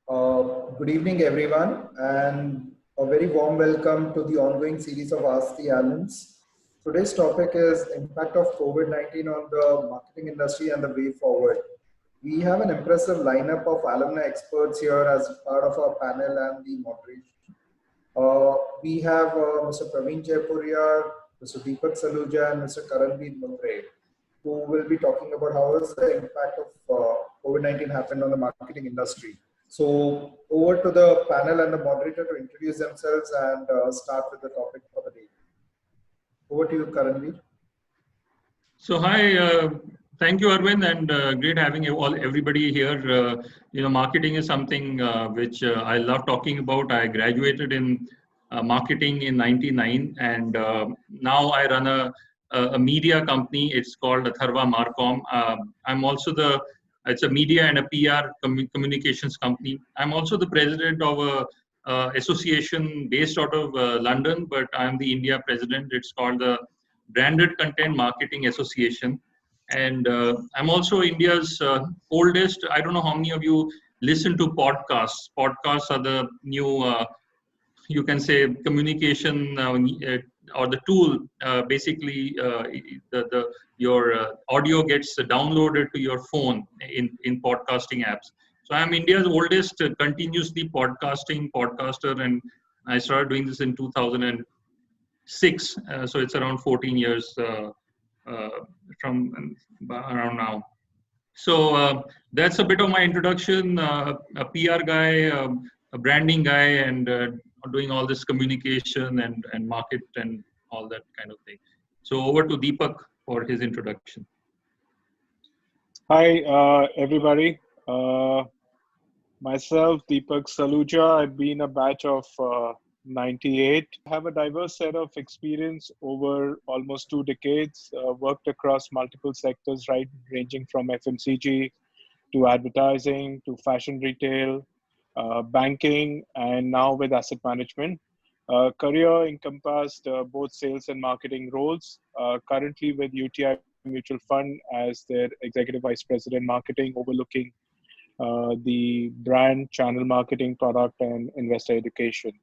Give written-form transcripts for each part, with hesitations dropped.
Good evening, everyone, and a very warm welcome to the ongoing series of Ask the Allens. Today's topic is impact of COVID-19 on the marketing industry and the way forward. We have an impressive lineup of alumni experts here as part of our panel and the moderation. We have Mr. Praveen Jaipuriar, Mr. Deepak Saluja, and Mr. Karanveer Mundre, who will be talking about how has the impact of COVID-19 happened on the marketing industry. So over to the panel and the moderator to introduce themselves and start with the topic for the day. Over to you, Karanveer. So hi, thank you, Arvind, and great having everybody here. Marketing is something which I love talking about. I graduated in marketing in '99, and now I run a media company. It's called Atharva Marcom. I'm also it's a media and a PR communications company. I'm also the president of a association based out of London, but I'm the India president. It's called the Branded Content Marketing Association. And I'm also India's oldest. I don't know how many of you listen to podcasts. Podcasts are the new, you can say, communication or the tool. Basically, your audio gets downloaded to your phone in podcasting apps. So I'm India's oldest continuously podcaster, and I started doing this in 2006. So it's around 14 years from around now. So that's a bit of my introduction. A PR guy, a branding guy, and doing all this communication and market and all that kind of thing. So over to Deepak for his introduction. Hi, everybody. Myself, Deepak Saluja. I've been a batch of 98. I have a diverse set of experience over almost 2 decades, worked across multiple sectors, right, ranging from FMCG to advertising to fashion retail, banking, and now with asset management. Career encompassed both sales and marketing roles, currently with UTI Mutual Fund as their Executive Vice President Marketing, overlooking the brand, channel marketing, product, and investor education.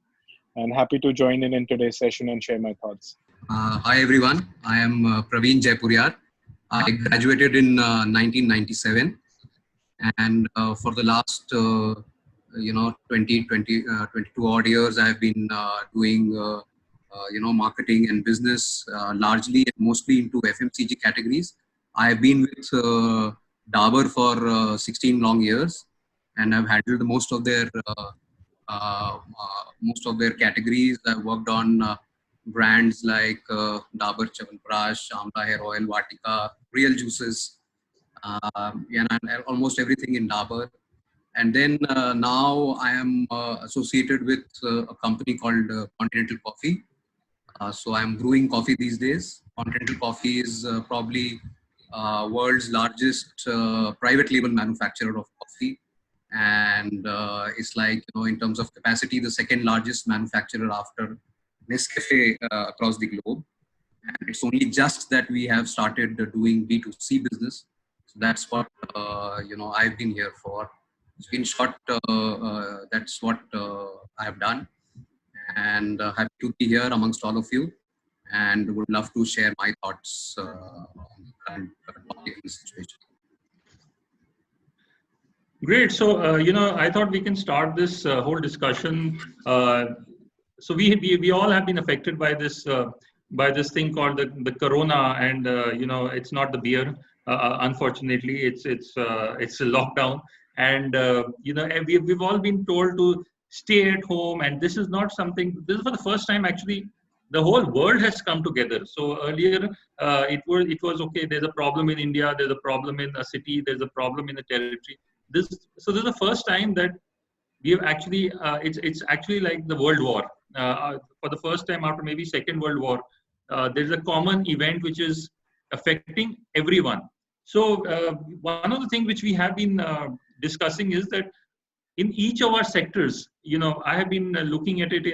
And happy to join in today's session and share my thoughts. Hi everyone, I am Praveen Jaipuriar. I graduated in 1997, and for the last 22 odd years, I have been doing marketing and business, largely and mostly into FMCG categories. I have been with Dabur for 16 long years, and I've handled most of their categories. I've worked on brands like Dabur Chyawanprash, Amla Hair Oil, Vatika, Real Juices, and almost everything in Dabur. And then now I am associated with a company called Continental Coffee. So I'm brewing coffee these days. Continental Coffee is probably world's largest private label manufacturer of coffee. And it's like, in terms of capacity, the second largest manufacturer after Nescafe across the globe. And it's only just that we have started doing B2C business. So that's what, I've been here for. So in short, that's what I have done. And happy to be here amongst all of you, and would love to share my thoughts on the current topic and situation. Great. So, I thought we can start this whole discussion. So we all have been affected by this thing called the corona, and it's not the beer. Unfortunately, it's a lockdown, and we've all been told to stay at home, and this is not something. This is for the first time actually. The whole world has come together. So earlier, it was okay. There's a problem in India. There's a problem in a city. There's a problem in a territory. This is the first time that we have actually. It's actually like the World War. For the first time after maybe Second World War, there's a common event which is affecting everyone. So one of the things which we have been discussing is that in each of our sectors, I have been looking at it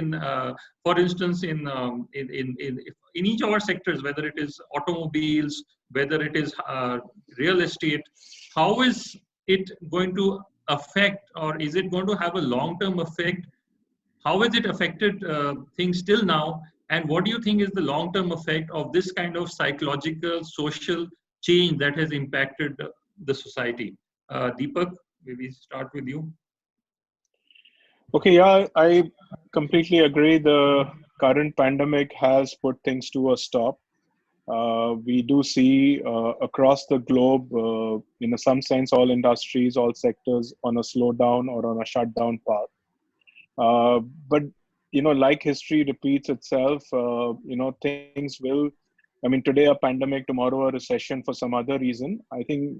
for instance, in each of our sectors, whether it is automobiles, whether it is real estate, how is it going to affect, or is it going to have a long-term effect? How has it affected things till now? And what do you think is the long-term effect of this kind of psychological, social change that has impacted the society? Deepak, maybe start with you. Okay, yeah, I completely agree. The current pandemic has put things to a stop. We do see across the globe, in some sense, all industries, all sectors on a slowdown or on a shutdown path. Uh, but like history repeats itself, things will. I mean, today a pandemic, tomorrow a recession for some other reason. I think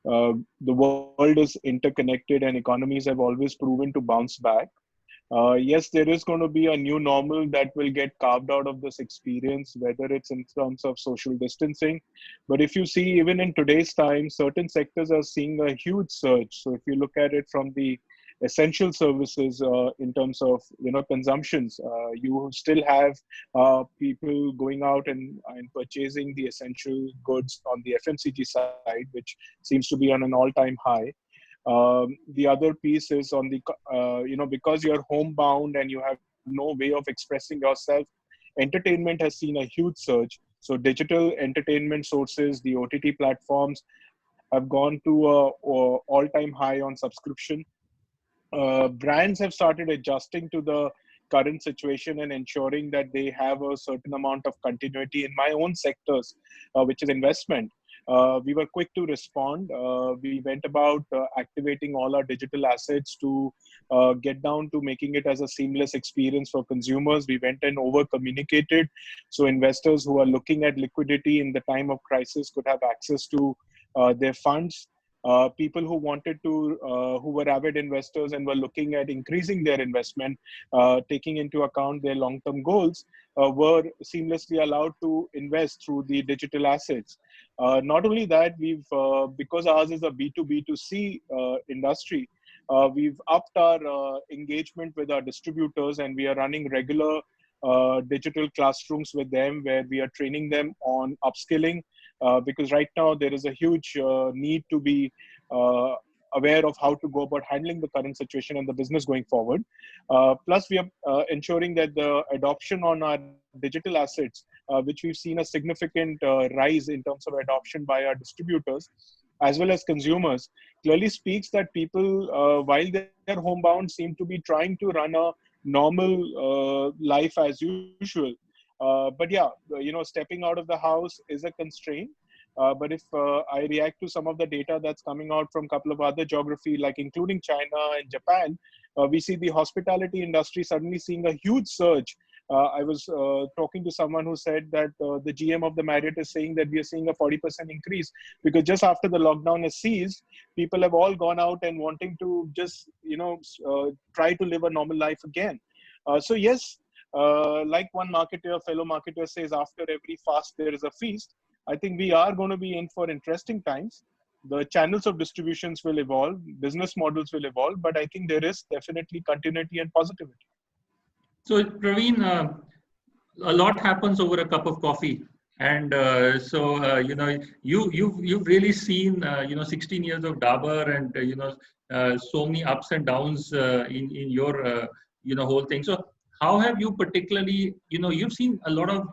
uh, the world is interconnected, and economies have always proven to bounce back. Yes, there is going to be a new normal that will get carved out of this experience, whether it's in terms of social distancing. But if you see, even in today's time, certain sectors are seeing a huge surge. So if you look at it from the essential services in terms of consumptions, you still have people going out and purchasing the essential goods on the FMCG side, which seems to be on an all-time high. The other piece is on the because you're homebound and you have no way of expressing yourself, entertainment has seen a huge surge. So digital entertainment sources, the OTT platforms, have gone to a all-time high on subscription. Brands have started adjusting to the current situation and ensuring that they have a certain amount of continuity. In my own sectors, which is investment, we were quick to respond. We went about activating all our digital assets to get down to making it as a seamless experience for consumers. We went and over communicated, so investors who are looking at liquidity in the time of crisis could have access to their funds. People who wanted to, who were avid investors and were looking at increasing their investment, taking into account their long-term goals, were seamlessly allowed to invest through the digital assets. Not only that, because ours is a B2B2C industry, we've upped our engagement with our distributors, and we are running regular digital classrooms with them where we are training them on upskilling, because right now there is a huge need to be aware of how to go about handling the current situation and the business going forward. Plus, we are ensuring that the adoption on our digital assets, which we've seen a significant rise in terms of adoption by our distributors as well as consumers, clearly speaks that people, while they're homebound, seem to be trying to run a normal life as usual. But yeah, stepping out of the house is a constraint. But if I react to some of the data that's coming out from a couple of other geography, like including China and Japan, we see the hospitality industry suddenly seeing a huge surge. I was talking to someone who said that the GM of the Marriott is saying that we are seeing a 40% increase, because just after the lockdown has ceased, people have all gone out and wanting to just, try to live a normal life again. So yes, like one marketer, fellow marketer says, after every fast, there is a feast. I think we are going to be in for interesting times. The channels of distributions will evolve, business models will evolve, but I think there is definitely continuity and positivity. So, Praveen, a lot happens over a cup of coffee, and you've really seen 16 years of Dabur, and so many ups and downs in your whole thing. So, how have you particularly you've seen a lot of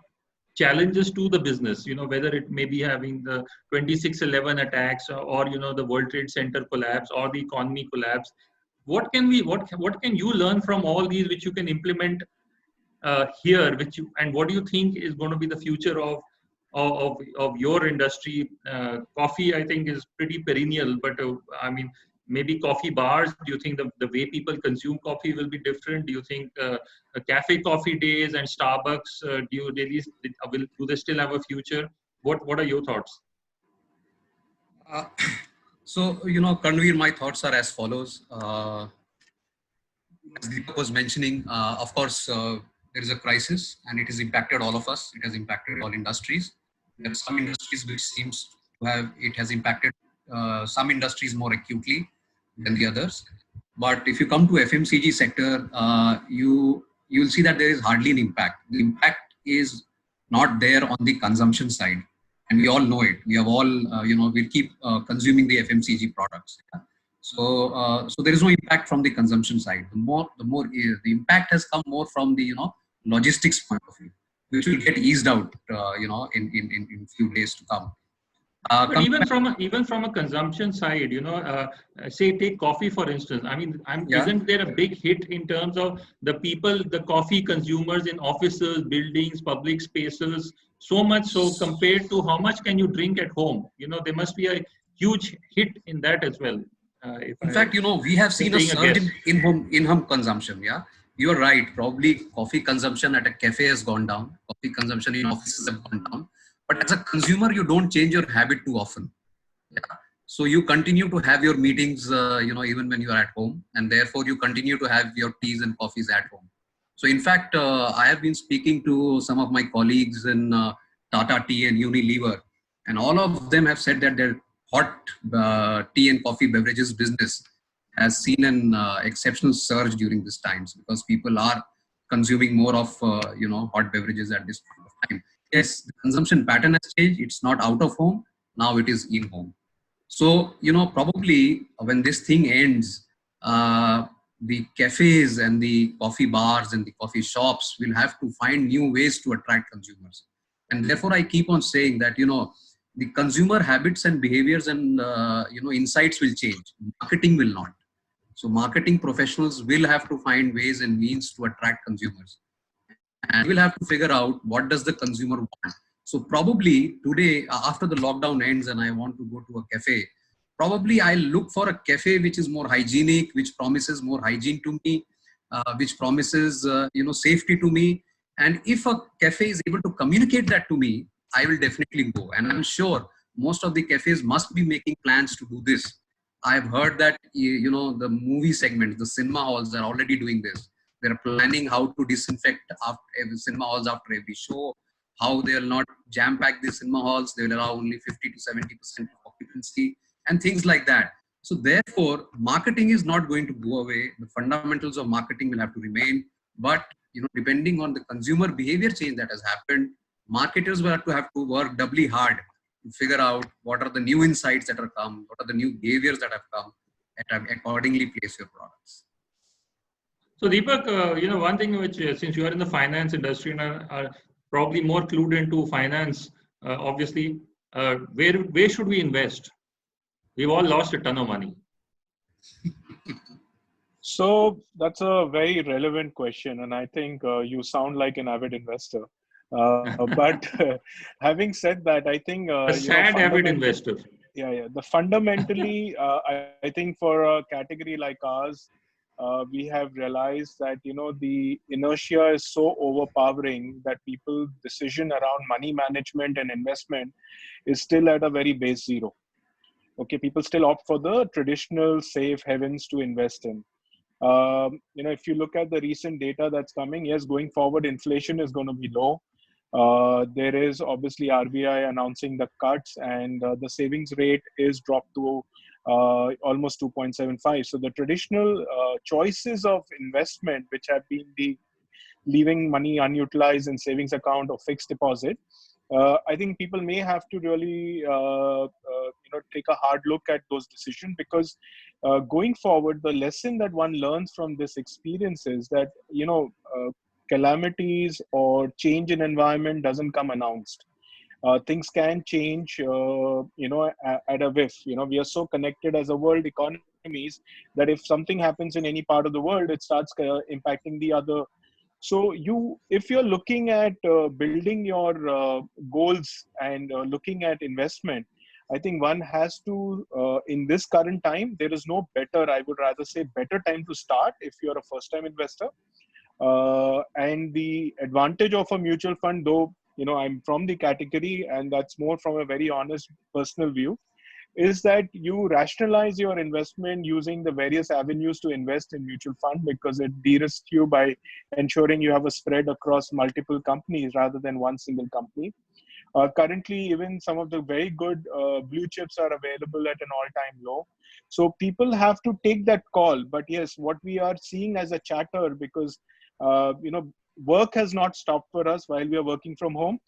challenges to the business, whether it may be having the 26/11 attacks, or the World Trade Center collapse, or the economy collapse. What can you learn from all these which you can implement here, and what do you think is going to be the future of your industry? Coffee, I think, is pretty perennial, but I mean, maybe coffee bars. Do you think the way people consume coffee will be different? Do you think cafe coffee days and Starbucks, do they still have a future? What are your thoughts? Uh, so, Karnveer, my thoughts are as follows. As Deepak was mentioning, of course, there is a crisis and it has impacted all of us. It has impacted all industries. There are some industries which seems to have, it has impacted some industries more acutely than the others. But if you come to FMCG sector, you'll see that there is hardly an impact. The impact is not there on the consumption side. And we all know it. We have all, we keep consuming the FMCG products. Yeah? So there is no impact from the consumption side. The impact has come more from the logistics point of view, which will get eased out in few days to come. But even from a consumption side, say take coffee for instance. I mean, Yeah. isn't there a big hit in terms of the people, the coffee consumers in offices, buildings, public spaces? So much so compared to how much can you drink at home? There must be a huge hit in that as well. In fact, we have seen a surge in-home consumption. Yeah, you are right. Probably coffee consumption at a cafe has gone down. Coffee consumption in offices have gone down. But as a consumer, you don't change your habit too often. Yeah. So you continue to have your meetings, even when you are at home, and therefore you continue to have your teas and coffees at home. So in fact, I have been speaking to some of my colleagues in Tata Tea and Unilever, and all of them have said that their hot tea and coffee beverages business has seen an exceptional surge during these times because people are consuming more of hot beverages at this point of time. Yes, the consumption pattern has changed. It's not out of home. Now it is in home. So, probably when this thing ends, the cafes and the coffee bars and the coffee shops will have to find new ways to attract consumers. And therefore, I keep on saying that, the consumer habits and behaviors and, insights will change. Marketing will not. So marketing professionals will have to find ways and means to attract consumers. And we'll have to figure out what does the consumer want. So probably today, after the lockdown ends and I want to go to a cafe, probably I'll look for a cafe which is more hygienic, which promises more hygiene to me, which promises, safety to me. And if a cafe is able to communicate that to me, I will definitely go. And I'm sure most of the cafes must be making plans to do this. I've heard that, the movie segment, the cinema halls are already doing this. They're planning how to disinfect after every cinema halls after every show, how they'll not jam pack the cinema halls. They will allow only 50 to 70% occupancy and things like that. So therefore, marketing is not going to go away. The fundamentals of marketing will have to remain. But, depending on the consumer behavior change that has happened, marketers will have to work doubly hard to figure out what are the new insights that are come, what are the new behaviors that have come, and accordingly place your products. So Deepak, one thing which, since you are in the finance industry and are probably more clued into finance, obviously, where should we invest? We've all lost a ton of money. So that's a very relevant question, and I think you sound like an avid investor. But having said that, I think a sad avid investor. Yeah. The fundamentally, I think for a category like ours, we have realized that the inertia is so overpowering that people's decision around money management and investment is still at a very base zero. Okay, people still opt for the traditional safe havens to invest in. If you look at the recent data that's coming, yes, going forward, inflation is going to be low. There is obviously RBI announcing the cuts, and the savings rate is dropped to almost 2.75. So the traditional choices of investment, which have been the leaving money unutilized in savings account or fixed deposit, I think people may have to really take a hard look at those decisions, because going forward, the lesson that one learns from this experience is that calamities or change in environment doesn't come announced. Things can change, at a whiff. We are so connected as a world economies that if something happens in any part of the world, it starts impacting the other. So if you're looking at building your goals and looking at investment, I think one has to, in this current time, there is no better, I would rather say better time to start if you're a first time investor. And the advantage of a mutual fund, though, I'm from the category, and that's more from a very honest personal view, is that you rationalize your investment using the various avenues to invest in mutual fund, because it de-risks you by ensuring you have a spread across multiple companies rather than one single company. Currently, even some of the very good blue chips are available at an all-time low. So people have to take that call. But yes, what we are seeing as a chatter, because work has not stopped for us while we are working from home.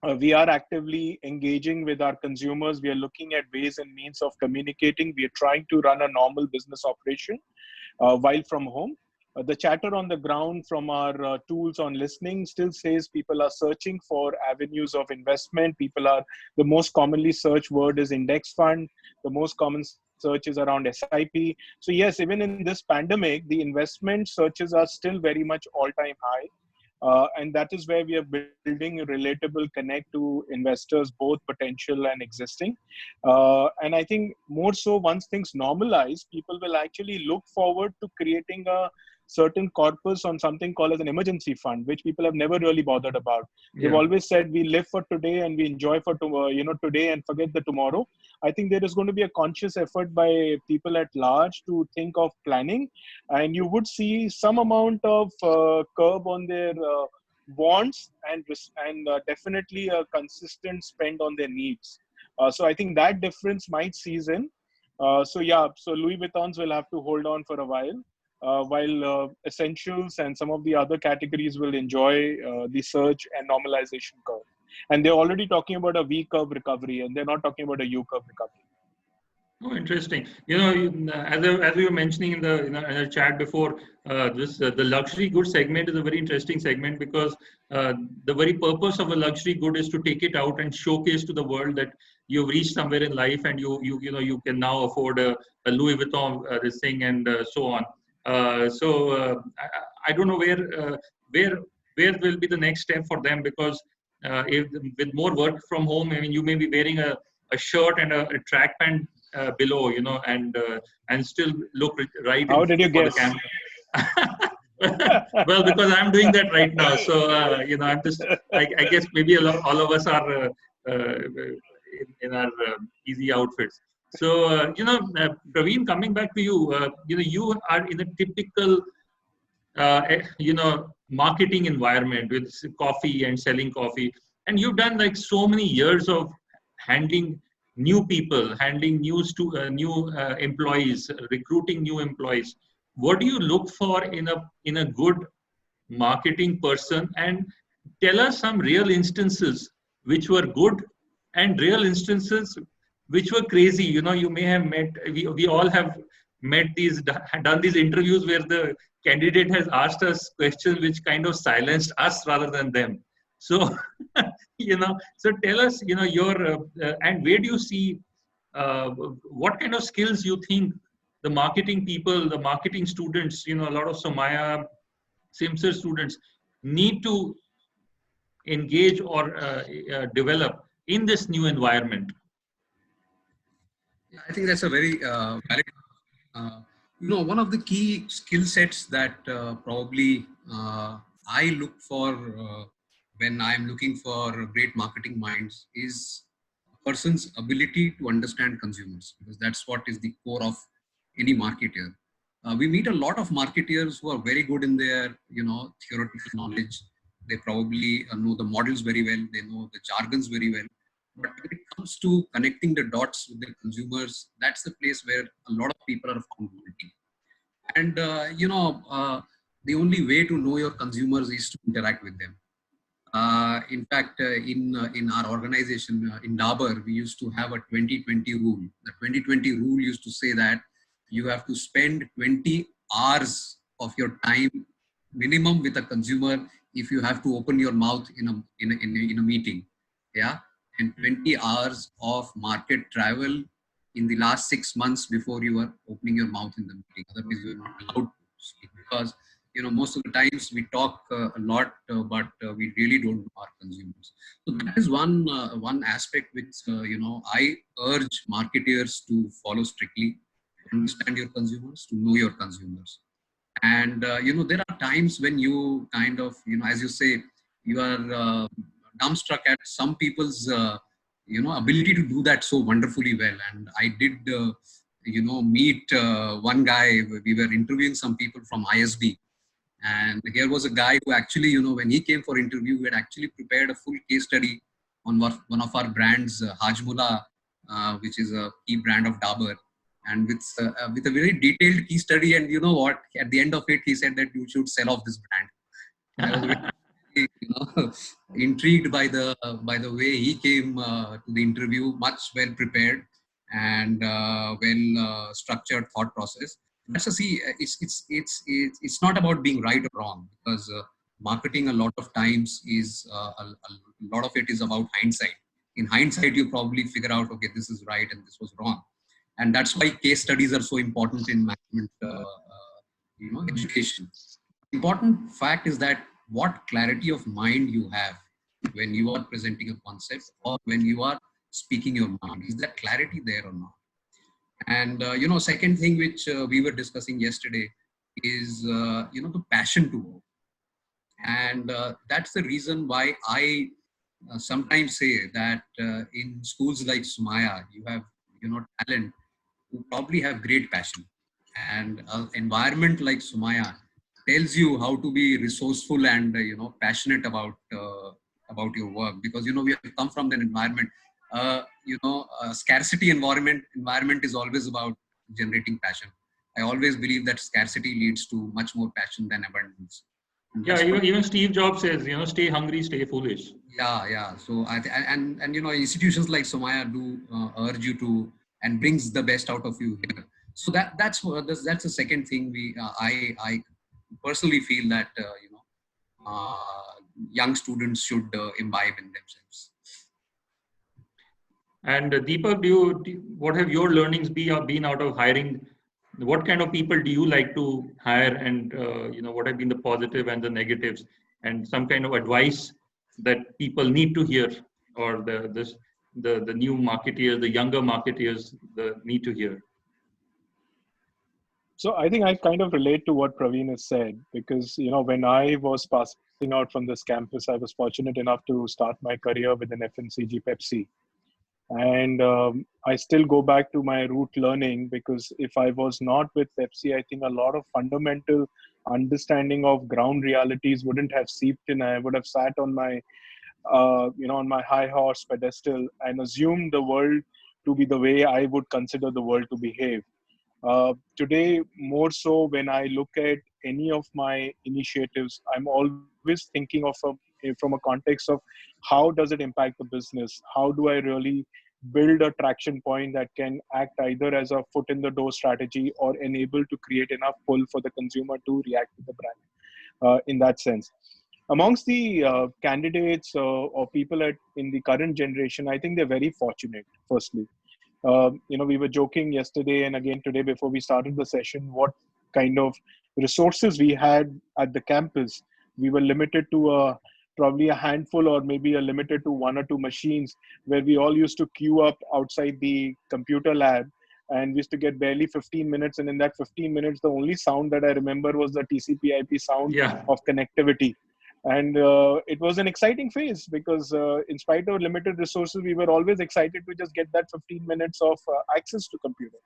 We are actively engaging with our consumers. We are looking at ways and means of communicating. We are trying to run a normal business operation while from home. The chatter on the ground from our tools on listening still says people are searching for avenues of investment. The most commonly searched word is index fund. The most common search is around SIP. So yes, even in this pandemic, the investment searches are still very much all-time high. And that is where we are building a relatable connect to investors, both potential and existing. And I think more so, once things normalize, people will actually look forward to creating a certain corpus on something called as an emergency fund, which people have never really bothered about. They've Yeah. always said we live for today and we enjoy for today and forget the tomorrow. I think there is going to be a conscious effort by people at large to think of planning, and you would see some amount of curb on their wants and definitely a consistent spend on their needs. So I think that difference might seize in. So Louis Vuittons will have to hold on for a while essentials and some of the other categories will enjoy the surge and normalization curve. And they're already talking about a V curve recovery, and they're not talking about a U curve recovery. Oh, interesting. As we were mentioning in the chat before, the luxury good segment is a very interesting segment because the very purpose of a luxury good is to take it out and showcase to the world that you've reached somewhere in life and you can now afford a Louis Vuitton this thing and so on. I don't know where will be the next step for them, because if with more work from home, I mean, you may be wearing a shirt and a track pant below, and still look right How did you for the guess? camera. Well, because I'm doing that right now, so I'm just. I guess maybe all of us are in our easy outfits. So Praveen, coming back to you, you are in a typical marketing environment with coffee and selling coffee, and you've done like so many years of handling new people, handling new employees, recruiting new employees. What do you look for in a good marketing person? And tell us some real instances which were good and real instances which were crazy. You may have met, we all have met done these interviews where the candidate has asked us questions which kind of silenced us rather than them. So, so tell us, and where do you see, what kind of skills you think the marketing people, the marketing students, a lot of Somaya, Simsar students need to engage or develop in this new environment? I think that's a very valid. One of the key skill sets that probably I look for when I'm looking for great marketing minds is a person's ability to understand consumers, because that's what is the core of any marketer. We meet a lot of marketeers who are very good in their, theoretical knowledge. They probably know the models very well. They know the jargons very well. But when it comes to connecting the dots with the consumers, that's the place where a lot of people are found wanting. And, the only way to know your consumers is to interact with them. In fact, in our organization, in Dabur, we used to have a 20-20 rule. The 20-20 rule used to say that you have to spend 20 hours of your time minimum with a consumer if you have to open your mouth in a meeting. Yeah. And 20 hours of market travel in the last 6 months before you are opening your mouth in the meeting. Otherwise, you're not allowed to speak, because most of the times we talk a lot, but we really don't know our consumers. So that is one aspect which I urge marketers to follow strictly. Understand your consumers, to know your consumers. And there are times when you kind of, as you say, you are dumbstruck at some people's ability to do that so wonderfully well. And I did meet one guy. We were interviewing some people from ISB, and here was a guy who actually, when he came for interview, we had actually prepared a full case study on one of our brands, Hajmola, which is a key brand of Dabur, and with a very detailed case study. And you know what? At the end of it, he said that you should sell off this brand. intrigued by the way he came to the interview, much well prepared and well structured thought process. That's a see. It's not about being right or wrong, because marketing a lot of times is a lot of it is about hindsight. In hindsight, you probably figure out, okay, this is right and this was wrong, and that's why case studies are so important in management, education. Important fact is that what clarity of mind you have when you are presenting a concept or when you are speaking your mind. Is that clarity there or not? And second thing which we were discussing yesterday is the passion to work. And that's the reason why I sometimes say that in schools like Sumaya, you have talent who probably have great passion, and an environment like Sumaya tells you how to be resourceful and passionate about your work, because we have come from an environment, scarcity environment is always about generating passion. I always believe that scarcity leads to much more passion than abundance. And Yeah, that's what, even Steve Jobs says, stay hungry, stay foolish. yeah. So and institutions like Somaya do urge you to and brings the best out of you here. So that's the second thing I personally feel that young students should imbibe in themselves. And Deepak, what have your learnings been out of hiring? What kind of people do you like to hire, and what have been the positive and the negatives, and some kind of advice that people need to hear, or the new marketeers, the younger marketeers, need to hear? So I think I kind of relate to what Praveen has said, because when I was passing out from this campus, I was fortunate enough to start my career with an FMCG Pepsi. And I still go back to my root learning, because if I was not with Pepsi, I think a lot of fundamental understanding of ground realities wouldn't have seeped in. I would have sat on my on my high horse pedestal and assumed the world to be the way I would consider the world to behave. Today, more so, when I look at any of my initiatives, I'm always thinking from a context of how does it impact the business? How do I really build a traction point that can act either as a foot in the door strategy or enable to create enough pull for the consumer to react to the brand in that sense. Amongst the candidates or people in the current generation, I think they're very fortunate, firstly. We were joking yesterday and again today before we started the session what kind of resources we had at the campus. We were limited to probably a handful, or maybe limited to one or two machines, where we all used to queue up outside the computer lab, and we used to get barely 15 minutes. And in that 15 minutes, the only sound that I remember was the TCP/IP sound of connectivity. And it was an exciting phase, because in spite of limited resources, we were always excited to just get that 15 minutes of access to computer.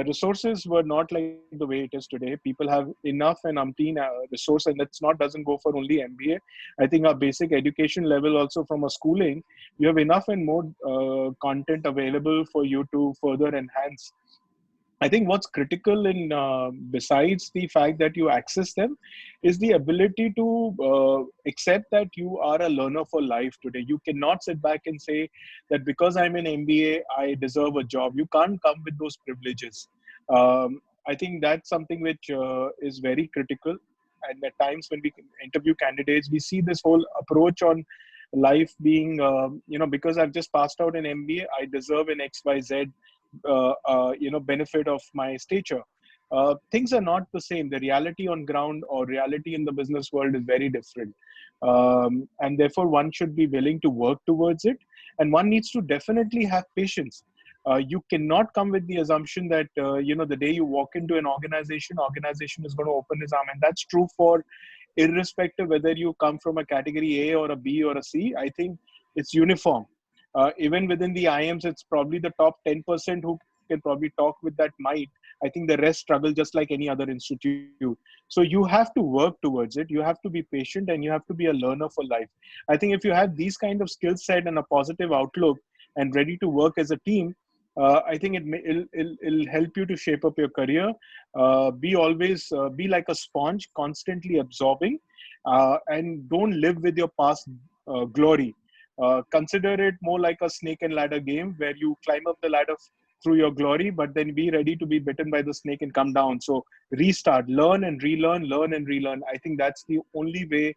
Resources were not like the way it is today. People have enough and umpteen resource, and that's doesn't go for only MBA. I think our basic education level also from a schooling, you have enough and more content available for you to further enhance. I think what's critical in besides the fact that you access them is the ability to accept that you are a learner for life today. You cannot sit back and say that because I'm in MBA, I deserve a job. You can't come with those privileges. I think that's something which is very critical. And at times when we interview candidates, we see this whole approach on life being, because I've just passed out an MBA, I deserve an XYZ benefit of my stature. Things are not the same. The reality on ground or reality in the business world is very different. And therefore, one should be willing to work towards it. And one needs to definitely have patience. You cannot come with the assumption that, the day you walk into an organization is going to open its arm. And that's true for irrespective whether you come from a category A or a B or a C. I think it's uniform. Even within the IMs, it's probably the top 10% who can probably talk with that might. I think the rest struggle just like any other institute. So you have to work towards it. You have to be patient, and you have to be a learner for life. I think if you have these kind of skill set and a positive outlook and ready to work as a team, I think it'll help you to shape up your career. Be like a sponge, constantly absorbing. and don't live with your past glory. Consider it more like a snake and ladder game where you climb up the ladder through your glory, but then be ready to be bitten by the snake and come down. So restart, learn and relearn, learn and relearn. I think that's the only way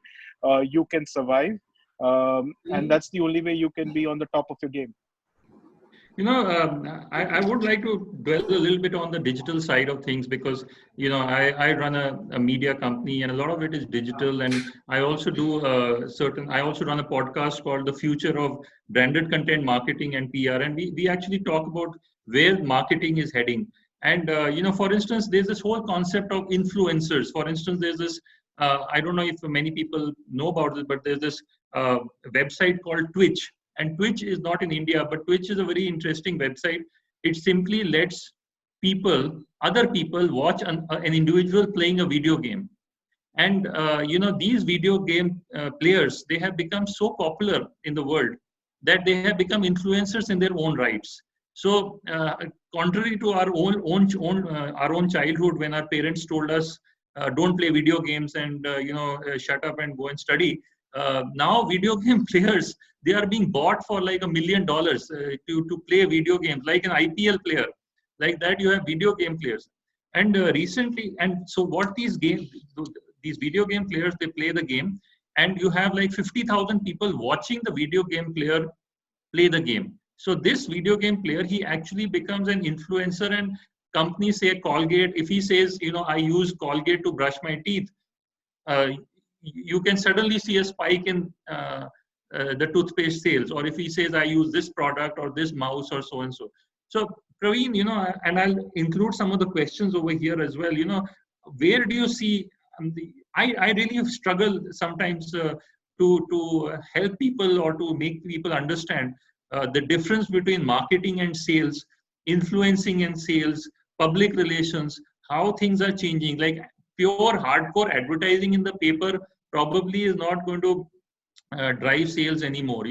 you can survive. And that's the only way you can be on the top of your game. I would like to dwell a little bit on the digital side of things because, I run a media company and a lot of it is digital. And I also do I also run a podcast called The Future of Branded Content Marketing and PR. And we actually talk about where marketing is heading. And, for instance, there's this whole concept of influencers. For instance, there's this, I don't know if many people know about this, but there's this website called Twitch. And Twitch is not in India, but Twitch is a very interesting website. It simply lets other people watch an individual playing a video game. And, these video game players, they have become so popular in the world that they have become influencers in their own rights. So contrary to our own childhood, when our parents told us, don't play video games and, shut up and go and study. Now video game players, they are being bought for like $1 million to play video games, like an IPL player. Like that, you have video game players. And so what these video game players, they play the game, and you have like 50,000 people watching the video game player play the game. So this video game player, he actually becomes an influencer, and companies say Colgate, if he says, I use Colgate to brush my teeth, you can suddenly see a spike in the toothpaste sales. Or if he says, I use this product or this mouse or so and so. So Praveen, and I'll include some of the questions over here as well. Where do you see, I really have struggled sometimes to help people or to make people understand the difference between marketing and sales, influencing and sales, public relations, how things are changing. Like pure hardcore advertising in the paper probably is not going to drive sales anymore.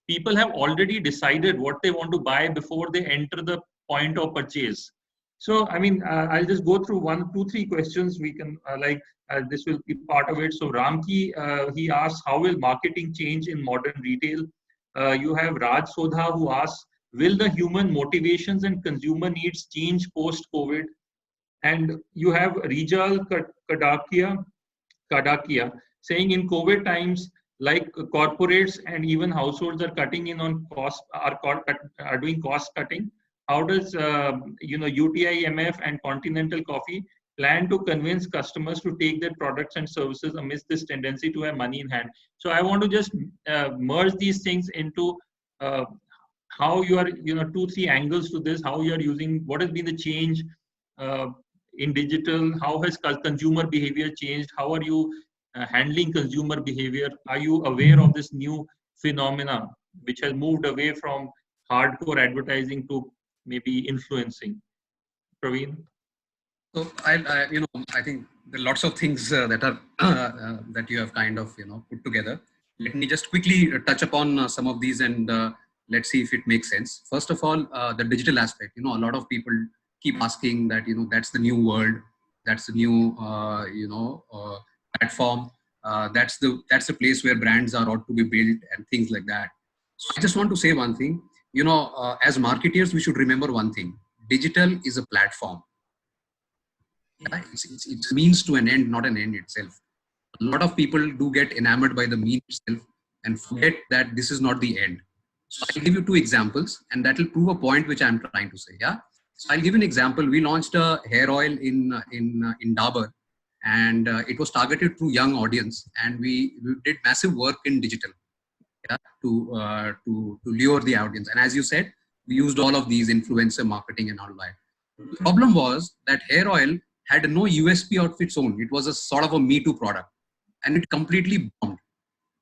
People have already decided what they want to buy before they enter the point of purchase. So, I'll just go through 1, 2, 3 questions. We can this will be part of it. So Ramki, he asks, how will marketing change in modern retail? You have Raj Sodha who asks, will the human motivations and consumer needs change post-COVID? And you have Rijal Kadakia saying, in COVID times, like corporates and even households are cutting in on cost, are doing cost cutting. How does UTIMF and Continental Coffee plan to convince customers to take their products and services amidst this tendency to have money in hand? So I want to just merge these things into how you are, 2, 3 angles to this, how you are using, what has been the change in digital, how has consumer behavior changed, how are you handling consumer behavior, are you aware of this new phenomena which has moved away from hardcore advertising to maybe influencing? Praveen? So I think there are lots of things that are that you have kind of put together. Let me just quickly touch upon some of these and let's see if it makes sense. First of all, the digital aspect. A lot of people keep asking that that's the new world, that's the new platform, that's the place where brands are ought to be built and things like that. So I just want to say one thing. As marketeers, we should remember one thing: digital is a platform. Yeah, it's a means to an end, not an end itself. A lot of people do get enamored by the means itself and forget that this is not the end. So I'll give you 2 examples, and that will prove a point which I'm trying to say. Yeah. So I'll give an example. We launched a hair oil in Dabur, and it was targeted to young audience, and we did massive work in digital, to lure the audience. And as you said, we used all of these influencer marketing and all that. The problem was that hair oil had no USP of its own. It was a sort of a Me Too product, and it completely bombed.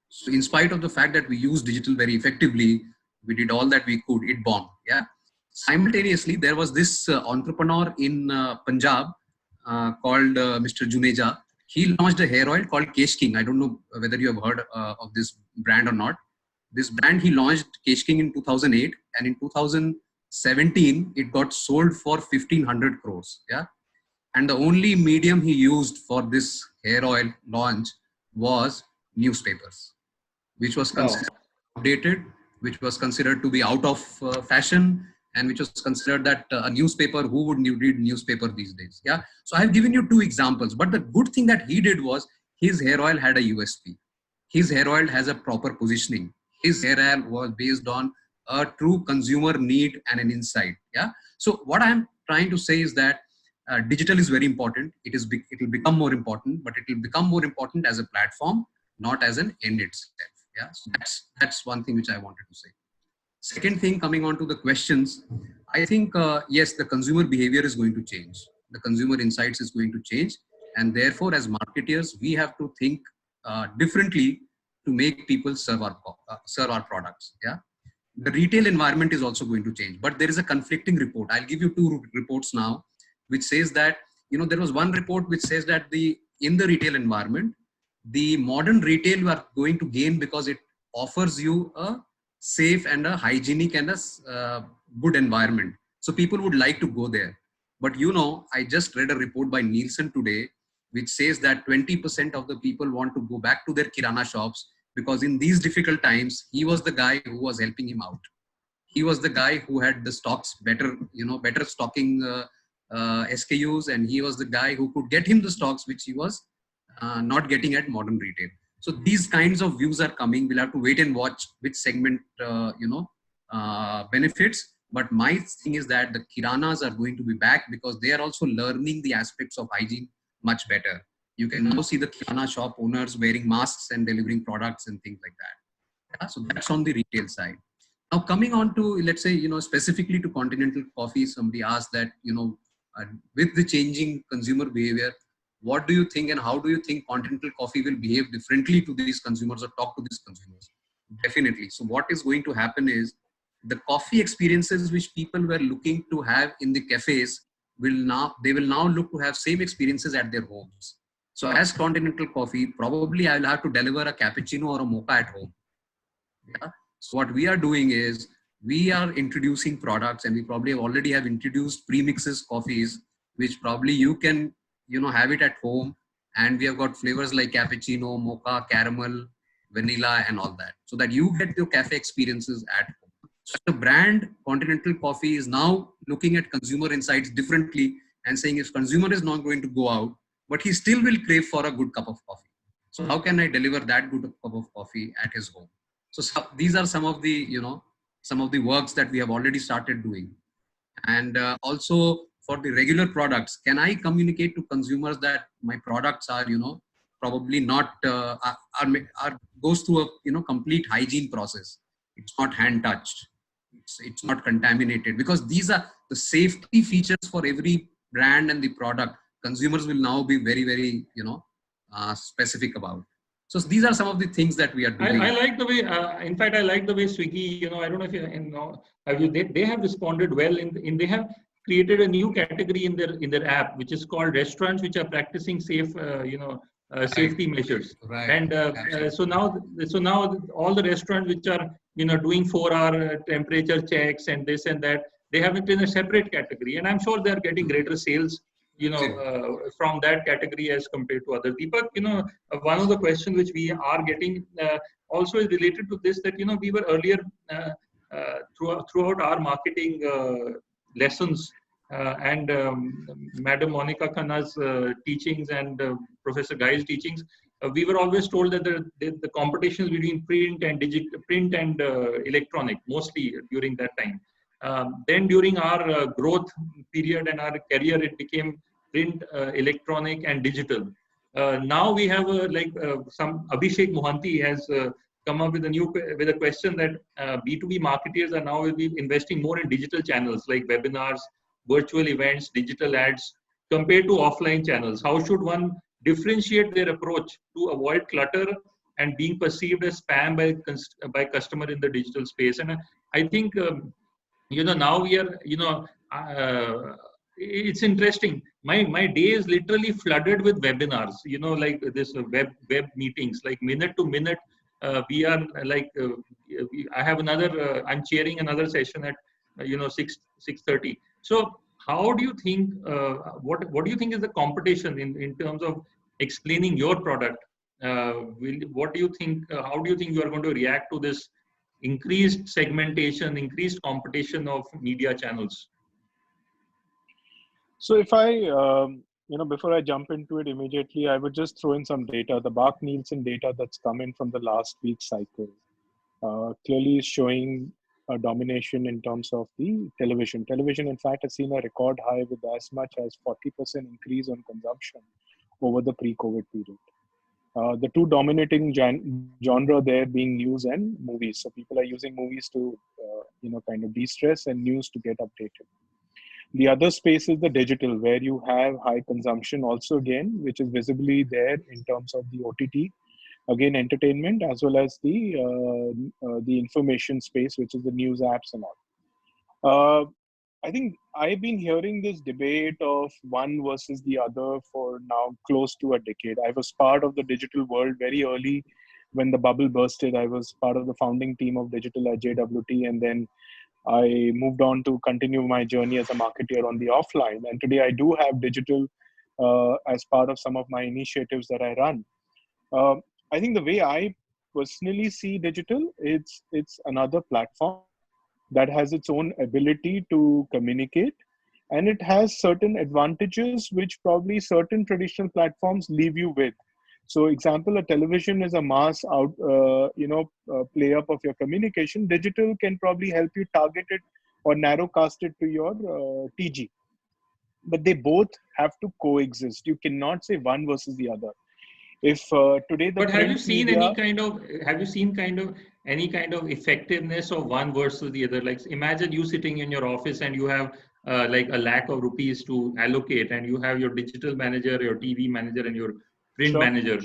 So in spite of the fact that we used digital very effectively, we did all that we could, it bombed. Yeah. Simultaneously, there was this entrepreneur in Punjab called Mr. Juneja. He launched a hair oil called Kesh King. I don't know whether you have heard of this brand or not. This brand, he launched Kesh King in 2008, and in 2017, it got sold for 1,500 crores. Yeah. And the only medium he used for this hair oil launch was newspapers, which was considered outdated, which was considered to be out of fashion, and which was considered that a newspaper, who would read newspaper these days? Yeah. So I've given you two examples, but the good thing that he did was his hair oil had a USP. His hair oil has a proper positioning. His hair oil was based on a true consumer need and an insight. Yeah. So what I'm trying to say is that digital is very important. It will become more important, but it will become more important as a platform, not as an end itself. Yeah. So that's one thing which I wanted to say. Second thing, coming on to the questions, I think yes, the consumer behavior is going to change. The consumer insights is going to change, and therefore, as marketers, we have to think differently to make people serve our products. Yeah. The retail environment is also going to change, but there is a conflicting report. I'll give you two reports now, which says that, there was one report which says that in the retail environment, the modern retail you are going to gain because it offers you a safe and a hygienic and a good environment. So people would like to go there. But I just read a report by Nielsen today, which says that 20% of the people want to go back to their Kirana shops because in these difficult times, he was the guy who was helping him out. He was the guy who had the stocks better stocking SKUs, and he was the guy who could get him the stocks which he was not getting at modern retail. So these kinds of views are coming. We'll have to wait and watch which segment benefits. But my thing is that the Kiranas are going to be back because they are also learning the aspects of hygiene much better. You can now see the Kirana shop owners wearing masks and delivering products and things like that. Yeah? So that's on the retail side. Now coming on to, let's say, specifically to Continental Coffee, somebody asked that, with the changing consumer behavior, what do you think and how do you think Continental Coffee will behave differently to these consumers or talk to these consumers? Definitely. So what is going to happen is the coffee experiences which people were looking to have in the cafes will now look to have same experiences at their homes. So as Continental Coffee, probably I will have to deliver a cappuccino or a mocha at home. Yeah. So what we are doing is we are introducing products, and we probably already have introduced premixes coffees, which probably you can, have it at home. And we have got flavors like cappuccino, mocha, caramel, vanilla, and all that, so that you get your cafe experiences at home. So the brand Continental Coffee is now looking at consumer insights differently and saying if consumer is not going to go out, but he still will crave for a good cup of coffee. So how can I deliver that good cup of coffee at his home? So these are some of the works that we have already started doing. And also for the regular products, can I communicate to consumers that my products are, probably not, goes through a, complete hygiene process. It's not hand touched. It's not contaminated, because these are the safety features for every brand and the product. Consumers will now be very, very, specific about. So these are some of the things that we are doing. I like the way, in fact, I like the way Swiggy, I don't know if they have responded well they have created a new category in their app, which is called restaurants which are practicing safe, safety measures. Right. And so now all the restaurants which are, doing 4-hour temperature checks and this and that, they have it in a separate category. And I'm sure they are getting greater sales, from that category as compared to others. Deepak, one of the questions which we are getting also is related to this, that, we were earlier throughout our marketing lessons and Madam Monica Khanna's teachings and Professor Guy's teachings, we were always told that the competition between print and electronic, mostly during that time. Then during our growth period and our career, it became print, electronic, and digital. Now we have some Abhishek Mohanty has come up with a question that B2B marketers are now will be investing more in digital channels like webinars, virtual events, digital ads, compared to offline channels. How should one differentiate their approach to avoid clutter and being perceived as spam by customer in the digital space? And I think now we are it's interesting. My day is literally flooded with webinars. Like this web meetings, like minute to minute. We are like I have another. I'm chairing another session at 6:30. So how do you think? What do you think is the competition in terms of explaining your product what do you think? How do you think you are going to react to this increased segmentation, increased competition of media channels? So if I, before I jump into it immediately, I would just throw in some data. The Bark Nielsen data that's come in from the last week's cycle clearly is showing a domination in terms of the television. Television, in fact, has seen a record high with as much as 40% increase on consumption over the pre-COVID period. The two dominating genre there being news and movies. So people are using movies to, kind of de-stress, and news to get updated. The other space is the digital, where you have high consumption also again, which is visibly there in terms of the OTT, again entertainment, as well as the information space, which is the news apps and all. I think I've been hearing this debate of one versus the other for now close to a decade. I was part of the digital world very early when the bubble bursted. I was part of the founding team of digital at JWT, and then I moved on to continue my journey as a marketer on the offline. And today I do have digital as part of some of my initiatives that I run. I think the way I personally see digital, it's another platform that has its own ability to communicate, and it has certain advantages which probably certain traditional platforms leave you with. So example, a television is a mass play up of your communication. Digital can probably help you target it or narrowcast it to your TG, but they both have to coexist. You cannot say one versus the other. If today the But have you seen media, any kind of effectiveness of one versus the other? Like imagine you sitting in your office and you have like a lakh of rupees to allocate, and you have your digital manager, your TV manager, and your print Sure. manager.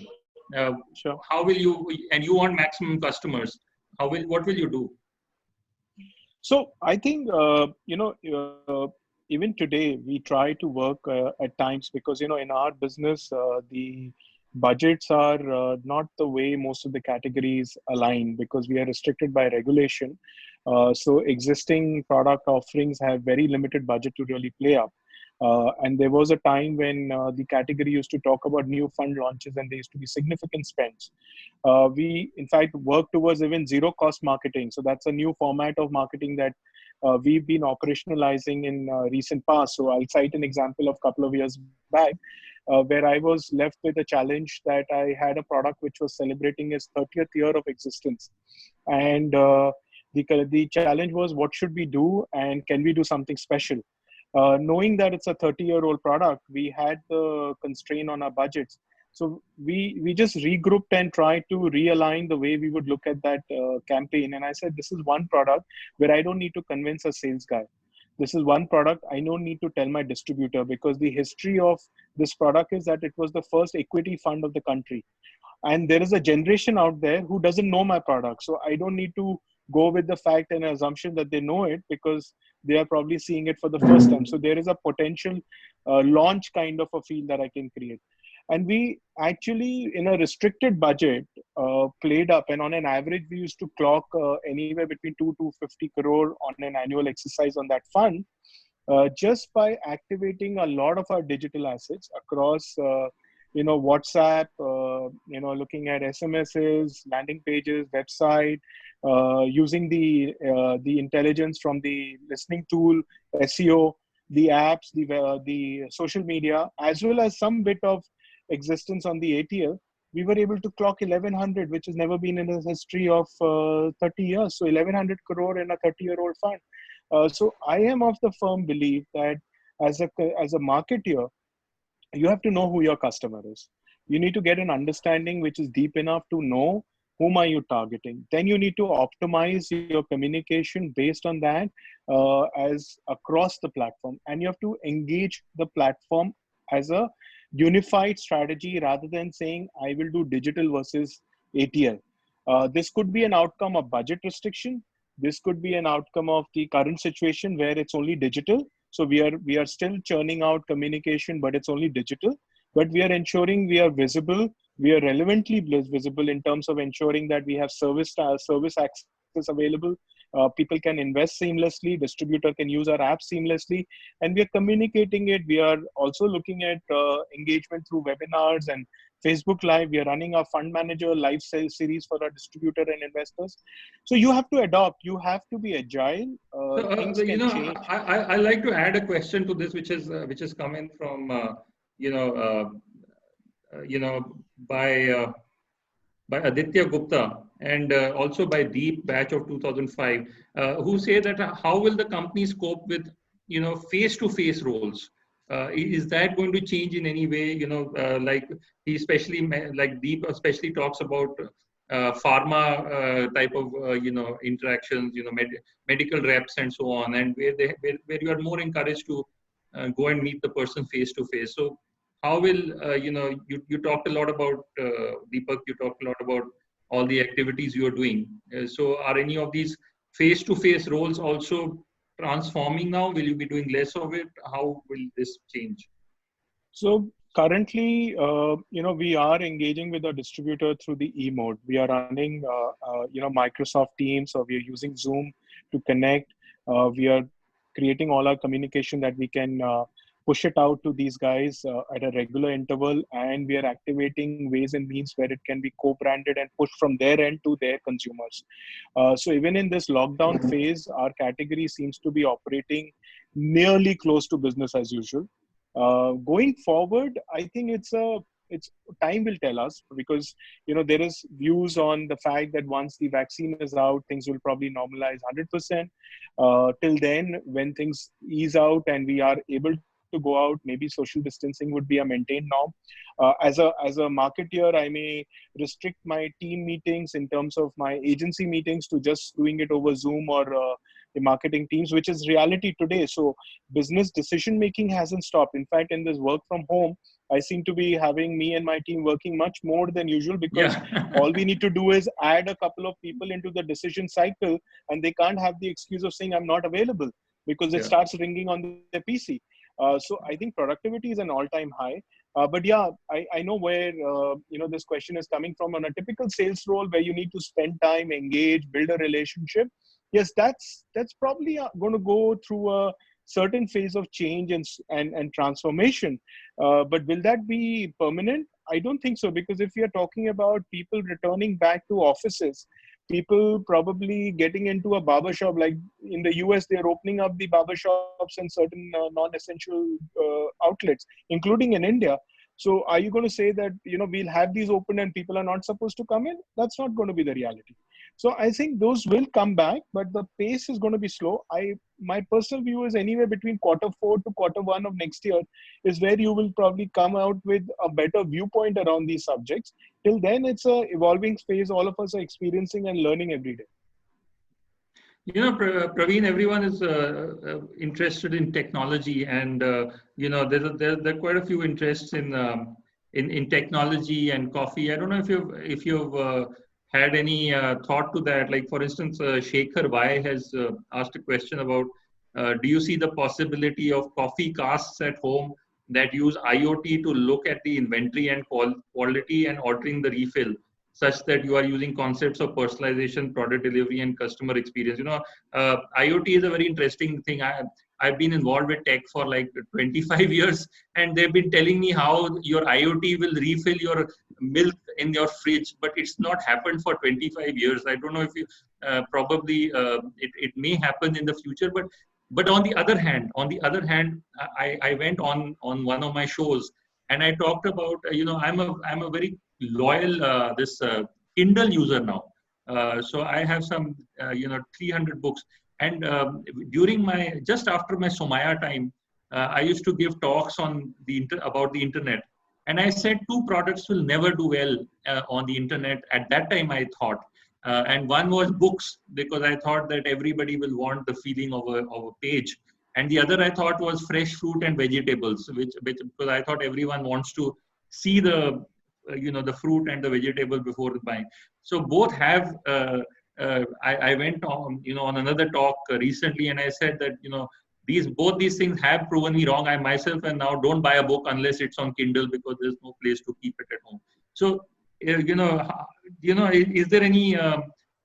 Sure. How will you? And you want maximum customers. What will you do? So I think even today we try to work at times, because in our business the budgets are not the way most of the categories align, because we are restricted by regulation. So existing product offerings have very limited budget to really play up. And there was a time when the category used to talk about new fund launches, and there used to be significant spends. We, in fact, work towards even zero cost marketing. So that's a new format of marketing that we've been operationalizing in recent past. So I'll cite an example of a couple of years back, where I was left with a challenge that I had a product which was celebrating its 30th year of existence. And the challenge was, what should we do, and can we do something special? Knowing that it's a 30-year-old product, we had the constraint on our budgets. So we just regrouped and tried to realign the way we would look at that campaign. And I said, this is one product where I don't need to convince a sales guy. This is one product I don't need to tell my distributor, because the history of this product is that it was the first equity fund of the country. And there is a generation out there who doesn't know my product. So I don't need to go with the fact and assumption that they know it, because they are probably seeing it for the first time. So there is a potential launch kind of a feel that I can create. And we actually, in a restricted budget, played up. And on an average, we used to clock anywhere between 2 to 50 crore on an annual exercise on that fund, just by activating a lot of our digital assets across WhatsApp, looking at SMSs, landing pages, website, using the intelligence from the listening tool, SEO, the apps, the social media, as well as some bit of existence on the ATL. We were able to clock 1100, which has never been in the history of 30 years. So 1100 crore in a 30-year-old fund. So I am of the firm belief that as a marketer, you have to know who your customer is. You need to get an understanding which is deep enough to know whom are you targeting. Then you need to optimize your communication based on that as across the platform. And you have to engage the platform as a unified strategy, rather than saying, I will do digital versus ATL. This could be an outcome of budget restriction. This could be an outcome of the current situation where it's only digital. So we are still churning out communication, but it's only digital. But we are ensuring we are visible. We are relevantly visible in terms of ensuring that we have service access available. People can invest seamlessly. Distributor can use our app seamlessly, and we are communicating it. We are also looking at engagement through webinars and Facebook Live. We are running our fund manager live sales series for our distributor and investors. So you have to adopt. You have to be agile. Things can change. I like to add a question to this, which is coming from by Aditya Gupta and also by Deep batch of 2005, who say that how will the companies cope with face-to-face roles? Is that going to change in any way? Like he especially like Deep especially talks about pharma type of interactions, medical reps and so on, and where you are more encouraged to go and meet the person face to face. So how will you talked a lot about Deepak, you talked a lot about all the activities you are doing. So are any of these face to face roles also transforming now? Will you be doing less of it? How will this change? So currently, we are engaging with our distributor through the e-mode. We are running, Microsoft Teams, or we are using Zoom to connect. We are creating all our communication that we can push it out to these guys at a regular interval, and we are activating ways and means where it can be co-branded and pushed from their end to their consumers. So even in this lockdown phase, our category seems to be operating nearly close to business as usual. Going forward, I think it's time will tell us, because there is views on the fact that once the vaccine is out, things will probably normalize 100%. Till then, when things ease out and we are able to go out, maybe social distancing would be a maintained norm. As a marketeer, I may restrict my team meetings in terms of my agency meetings to just doing it over Zoom or the marketing teams, which is reality today. So business decision making hasn't stopped. In fact, in this work from home, I seem to be having me and my team working much more than usual, because all we need to do is add a couple of people into the decision cycle, and they can't have the excuse of saying I'm not available, because it starts ringing on their PC. So I think productivity is an all-time high. But yeah, I know where this question is coming from. On a typical sales role where you need to spend time, engage, build a relationship, yes, that's probably going to go through a certain phase of change and transformation. But will that be permanent? I don't think so, because if we are talking about people returning back to offices, people probably getting into a barber shop, like in the US, they're opening up the barber shops in certain non-essential outlets, including in India. So are you going to say that, we'll have these open and people are not supposed to come in? That's not going to be the reality. So I think those will come back, but the pace is going to be slow. My personal view is anywhere between Q4 to Q1 of next year is where you will probably come out with a better viewpoint around these subjects. Till then, it's a evolving phase. All of us are experiencing and learning every day. Praveen, everyone is interested in technology, and there are quite a few interests in technology and coffee. I don't know if you've had any thought to that. Like for instance, Shekhar Y has asked a question about: do you see the possibility of coffee casks at home that use IoT to look at the inventory and quality and ordering the refill, such that you are using concepts of personalization, product delivery, and customer experience? IoT is a very interesting thing. I've been involved with tech for like 25 years, and they've been telling me how your IoT will refill your milk in your fridge, but it's not happened for 25 years. I don't know if you probably it may happen in the future, but on the other hand, I went on one of my shows and I talked about I'm a very loyal Kindle user now. So I have some 300 books, and just after my Somaya time, I used to give talks on about the internet, and I said 2 products will never do well on the internet at that time, I thought. And one was books, because I thought that everybody will want the feeling of a page. And the other I thought was fresh fruit and vegetables, which because I thought everyone wants to see the fruit and the vegetable before buying. So both have. I went on on another talk recently, and I said that both these things have proven me wrong. I myself and now don't buy a book unless it's on Kindle, because there's no place to keep it at home. So is there any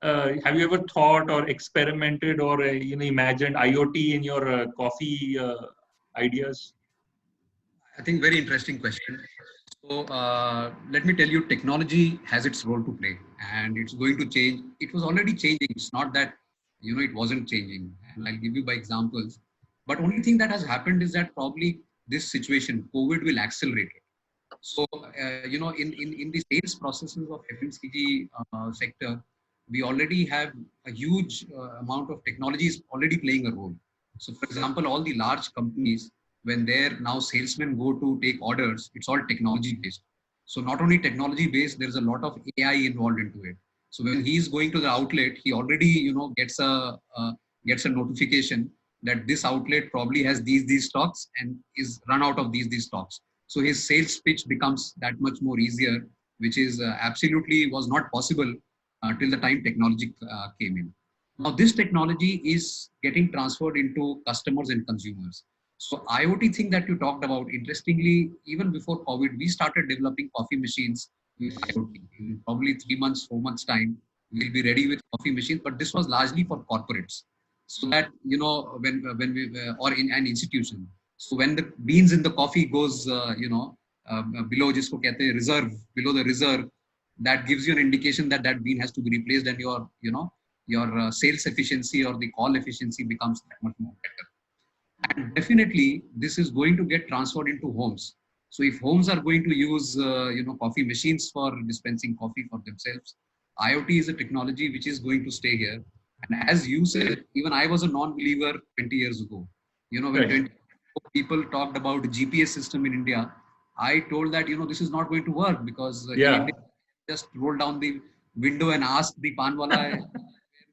have you ever thought or experimented or imagined IoT in your coffee ideas? I think very interesting question. So let me tell you, technology has its role to play, and it's going to change. It was already changing. It's not that it wasn't changing. And I'll give you by examples. But only thing that has happened is that probably this situation, COVID, will accelerate it. So in the sales processes of FMCG sector, we already have a huge amount of technologies already playing a role. So, for example, all the large companies, when their now salesmen go to take orders, it's all technology based. So not only technology based, there's a lot of AI involved into it. So when he's going to the outlet, he already gets a notification that this outlet probably has these stocks and is run out of these stocks. So his sales pitch becomes that much more easier, which is absolutely was not possible till the time technology came in. Now this technology is getting transferred into customers and consumers. So IoT thing that you talked about, interestingly, even before COVID, we started developing coffee machines with IoT. In probably 3 months, 4 months time, we'll be ready with coffee machines. But this was largely for corporates, so that when we or in an institution. So when the beans in the coffee goes, below jisko kehte hain reserve, below the reserve, that gives you an indication that that bean has to be replaced, and your sales efficiency or the call efficiency becomes that much more better. And definitely this is going to get transferred into homes. So if homes are going to use coffee machines for dispensing coffee for themselves, IoT is a technology which is going to stay here. And as you said, even I was a non-believer 20 years ago. When 20 people talked about the GPS system in India, I told that this is not going to work, because in India, just roll down the window and ask the pan wala, where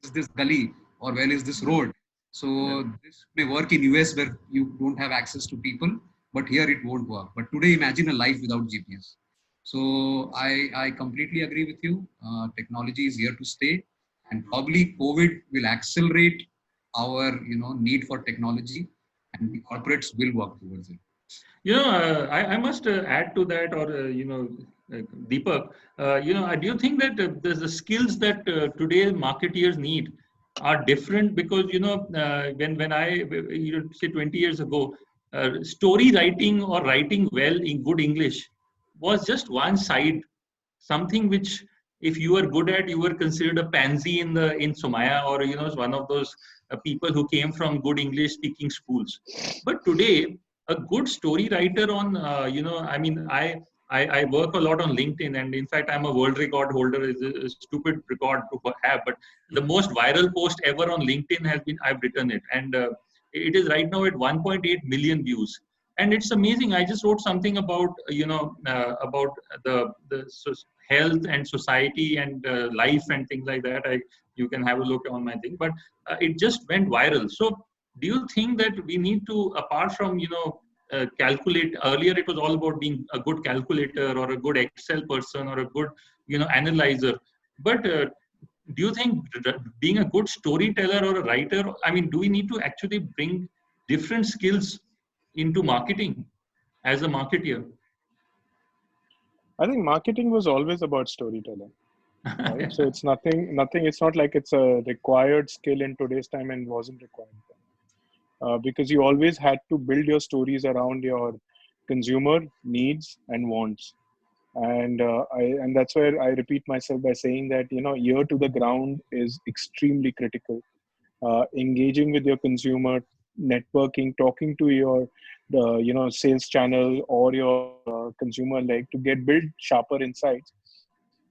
is this gully or where is this road? So this may work in US where you don't have access to people, but here it won't work. But today, imagine a life without GPS. So I completely agree with you. Technology is here to stay, and probably COVID will accelerate our need for technology, and the corporates will work towards it. I must add to that, or Deepak, do you think that the skills that today's marketeers need are different? Because when I say 20 years ago, story writing or writing well in good English was just one side, something which if you were good at, you were considered a pansy in Somaya, or one of those people who came from good English speaking schools. But today, a good story writer on I work a lot on LinkedIn, and in fact I'm a world record holder. Is a stupid record to have, but the most viral post ever on LinkedIn has been, I've written it, and it is right now at 1.8 million views. And it's amazing. I just wrote something about about the health and society and life and things like that. You can have a look on my thing, but it just went viral. So do you think that we need to, apart from calculate, earlier it was all about being a good calculator or a good Excel person or a good analyzer, but do you think being a good storyteller or a writer, I mean, do we need to actually bring different skills into marketing as a marketeer? I think marketing was always about storytelling. Right? So it's nothing, it's not like it's a required skill in today's time and wasn't required then. Because you always had to build your stories around your consumer needs and wants. And that's where I repeat myself by saying that, ear to the ground is extremely critical. Engaging with your consumer, networking, talking to your sales channel or your consumer, like to build sharper insights,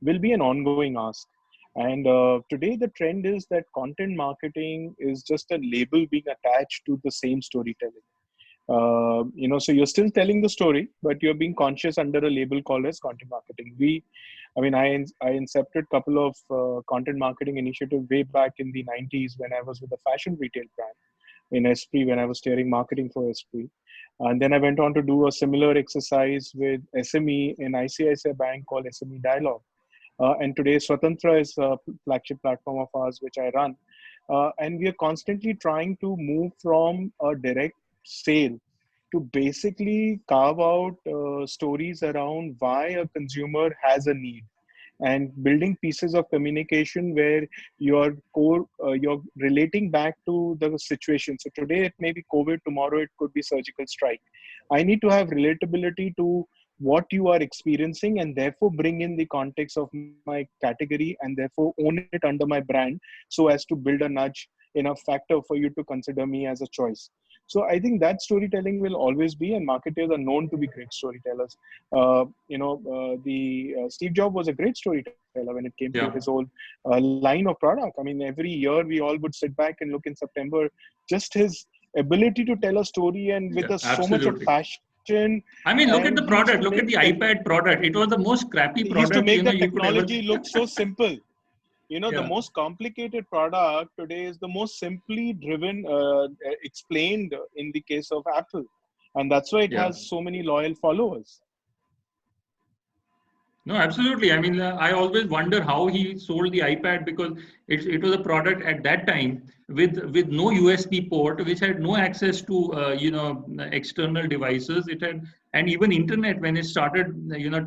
will be an ongoing ask. And today the trend is that content marketing is just a label being attached to the same storytelling. So you're still telling the story, but you're being conscious under a label called as content marketing. I incepted a couple of content marketing initiative way back in the 90s when I was with a fashion retail brand in Esprit, when I was steering marketing for Esprit. And then I went on to do a similar exercise with SME in ICICI Bank called SME Dialogue. And today Swatantra is a flagship platform of ours, which I run. And we are constantly trying to move from a direct sale to basically carve out stories around why a consumer has a need. and building pieces of communication where you're relating back to the situation. So today it may be COVID, tomorrow it could be surgical strike. I need to have relatability to what you are experiencing, and therefore bring in the context of my category, and therefore own it under my brand, so as to build a nudge, enough factor for you to consider me as a choice. So I think that storytelling will always be, and marketers are known to be great storytellers. Steve Jobs was a great storyteller when it came to Yeah. his whole line of product. I mean, every year we all would sit back and look in September, just his ability to tell a story, and with Yeah, so much of absolutely. passion. I mean, look at And the he used product. to Look at make the iPad product. It was the most crappy he used to product make the you could ever. technology look so simple. The Yeah. most complicated product today is the most simply driven, explained in the case of Apple. And that's why it Yeah. has so many loyal followers. No, absolutely. I mean, I always wonder how he sold the iPad, because it was a product at that time with no USB port, which had no access to external devices. It had, and even internet when it started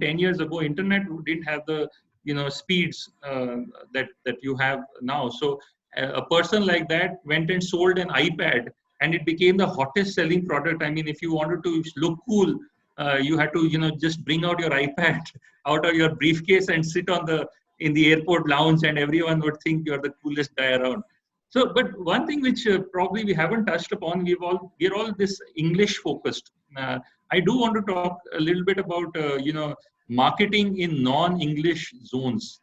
10 years ago, internet didn't have the speeds that you have now. So a person like that went and sold an iPad, and it became the hottest selling product. I mean, if you wanted to look cool, you had to just bring out your iPad out of your briefcase and sit in the airport lounge, and everyone would think you're the coolest guy around. So, but one thing which probably we haven't touched upon, we're all this English focused. I do want to talk a little bit about marketing in non-English zones.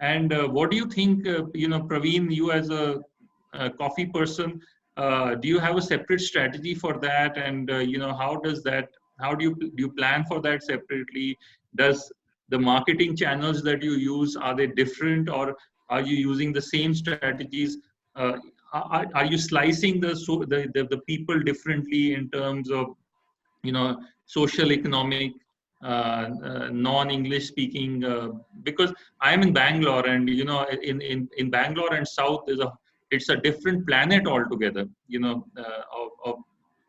And what do you think, Praveen, you as a coffee person, do you have a separate strategy for that? And how does that? How do you plan for that separately? Does the marketing channels that you use, are they different, or are you using the same strategies? Are you slicing the people differently in terms of social, economic, non-English speaking? Because I'm in Bangalore, and in Bangalore and South it's a different planet altogether.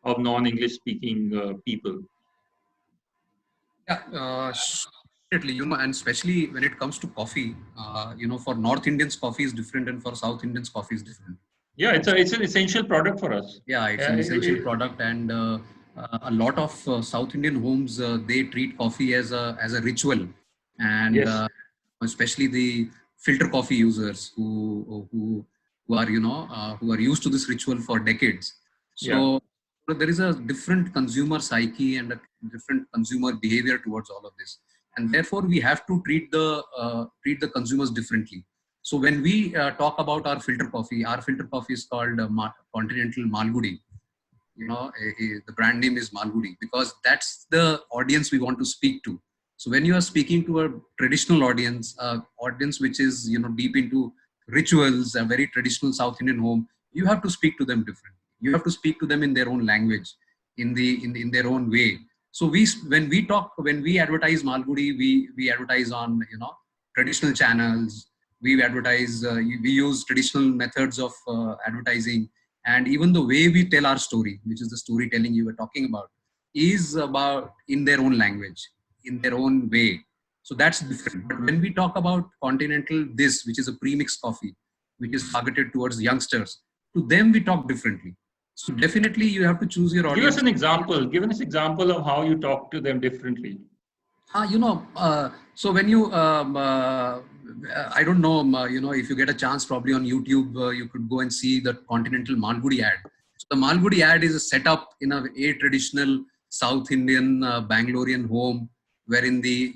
Of non-English speaking people. Yeah, definitely. And especially when it comes to coffee, for North Indians, coffee is different, and for South Indians, coffee is different. Yeah, it's an essential product for us. Yeah, it's an essential product, and a lot of South Indian homes they treat coffee as a ritual, and Yes. especially the filter coffee users who are who are used to this ritual for decades. So there is a different consumer psyche and a different consumer behavior towards all of this, and therefore we have to treat the consumers differently. So when we talk about our filter coffee is called Continental Malgudi. The brand name is Malgudi because that's the audience we want to speak to. So when you are speaking to a traditional audience which is deep into rituals, a very traditional South Indian home, you have to speak to them differently. You have to speak to them in their own language, in their own way. So when we advertise Malgudi, we advertise on traditional channels. We advertise. We use traditional methods of advertising, and even the way we tell our story, which is the storytelling you were talking about, is about in their own language, in their own way. So that's different. But when we talk about Continental This, which is a premixed coffee, which is targeted towards youngsters, to them we talk differently. So definitely you have to choose your audience. Give us an example. Give us an example of how you talk to them differently. So when you, I don't know, if you get a chance, probably on YouTube, you could go and see the Continental Malgudi ad. So the Malgudi ad is a setup in a traditional South Indian Bangalorean home, wherein the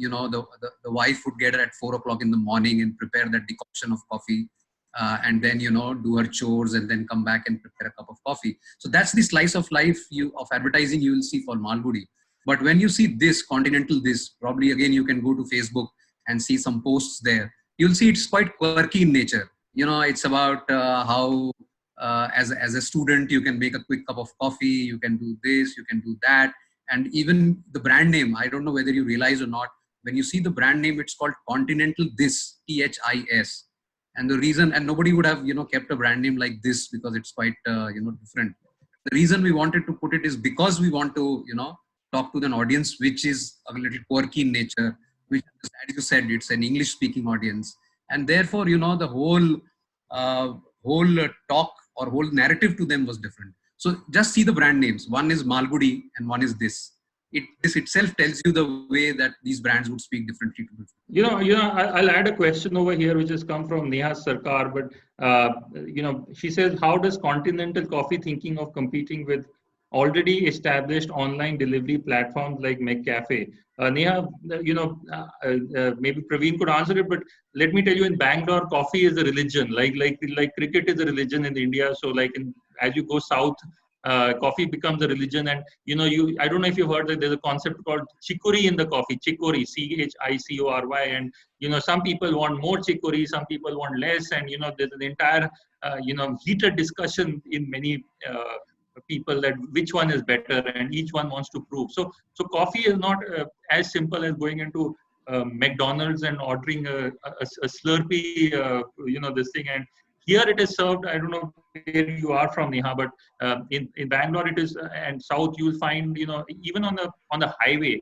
wife would get at 4 o'clock in the morning and prepare that decoction of coffee, and then do her chores and then come back and prepare a cup of coffee. So that's the slice of life of advertising you will see for Malgudi. But when you see this Continental This, probably again you can go to Facebook and see some posts there. You'll see it's quite quirky in nature. It's about how as a student you can make a quick cup of coffee, you can do this, you can do that. And even the brand name, I don't know whether you realize or not, when you see the brand name, it's called Continental This, THIS. And the reason, and nobody would have kept a brand name like this because it's quite different. The reason we wanted to put it is because we want to talk to an audience which is a little quirky in nature, which, as you said, it's an English speaking audience. And therefore, the whole talk or whole narrative to them was different. So just see the brand names. One is Malgudi and one is this. This itself tells you the way that these brands would speak differently to different. I'll add a question over here, which has come from Neha Sarkar. But she says, how does Continental Coffee thinking of competing with already established online delivery platforms like McCafe? Neha, maybe Praveen could answer it, but let me tell you, in Bangalore, coffee is a religion. Like cricket is a religion in India. So as you go south, coffee becomes a religion. And I don't know if you've heard that there's a concept called chicory in the coffee. Chicory, CHICORY. And some people want more chicory, some people want less, and there's an entire heated discussion in many people that which one is better, and each one wants to prove. So coffee is not as simple as going into McDonald's and ordering a Slurpee, this thing. And here it is served. I don't know where you are from, Neha, but in Bangalore it is, and south you'll find, even on the highway.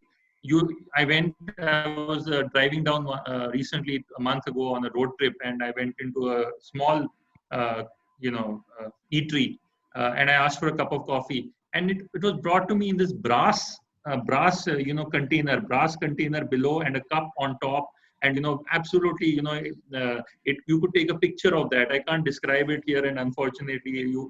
I was driving down recently a month ago on a road trip, and I went into a small, eatery, and I asked for a cup of coffee, and it was brought to me in this brass container below, and a cup on top. And absolutely, you could take a picture of that. I can't describe it here, and unfortunately, you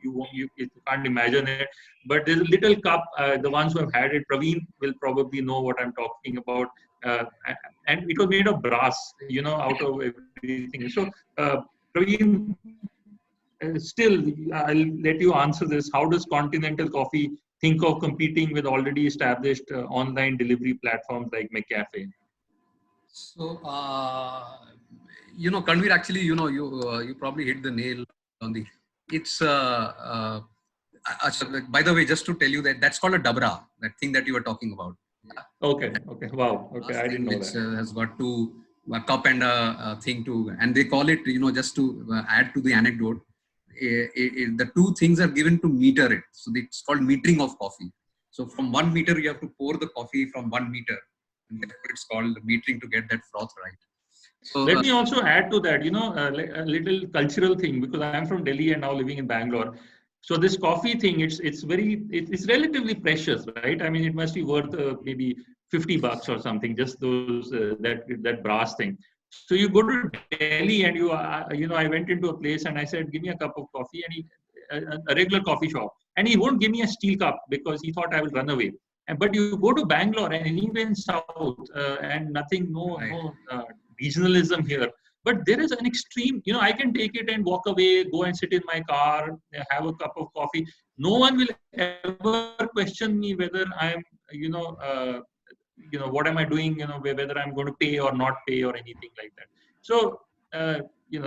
can't imagine it. But there's a little cup. The ones who have had it, Praveen will probably know what I'm talking about. And it was made of brass, out of everything. So, Praveen, still, I'll let you answer this. How does Continental Coffee think of competing with already established online delivery platforms like McCafe? So, Kanveer, actually, you probably hit the nail on the. It's by the way, just to tell you that's called a dabra, that thing that you were talking about. Yeah. Okay. Wow. Okay, I didn't know that. Has got a cup and a thing and they call it, just to add to the anecdote. The two things are given to meter it. So it's called metering of coffee. So from 1 meter, you have to pour the coffee from 1 meter. And therefore it's called metering to get that froth right. So let me also add to that, a little cultural thing, because I am from Delhi and now living in Bangalore. So this coffee thing, it's relatively precious, right? I mean, it must be worth maybe $50 or something, just those that brass thing. So you go to Delhi and I went into a place and I said, give me a cup of coffee, and a regular coffee shop, and he won't give me a steel cup because he thought I will run away. But you go to Bangalore and anywhere in South, and nothing, no regionalism here. But there is an extreme, I can take it and walk away, go and sit in my car, have a cup of coffee. No one will ever question me whether I'm, what am I doing, whether I'm going to pay or not pay or anything like that. So,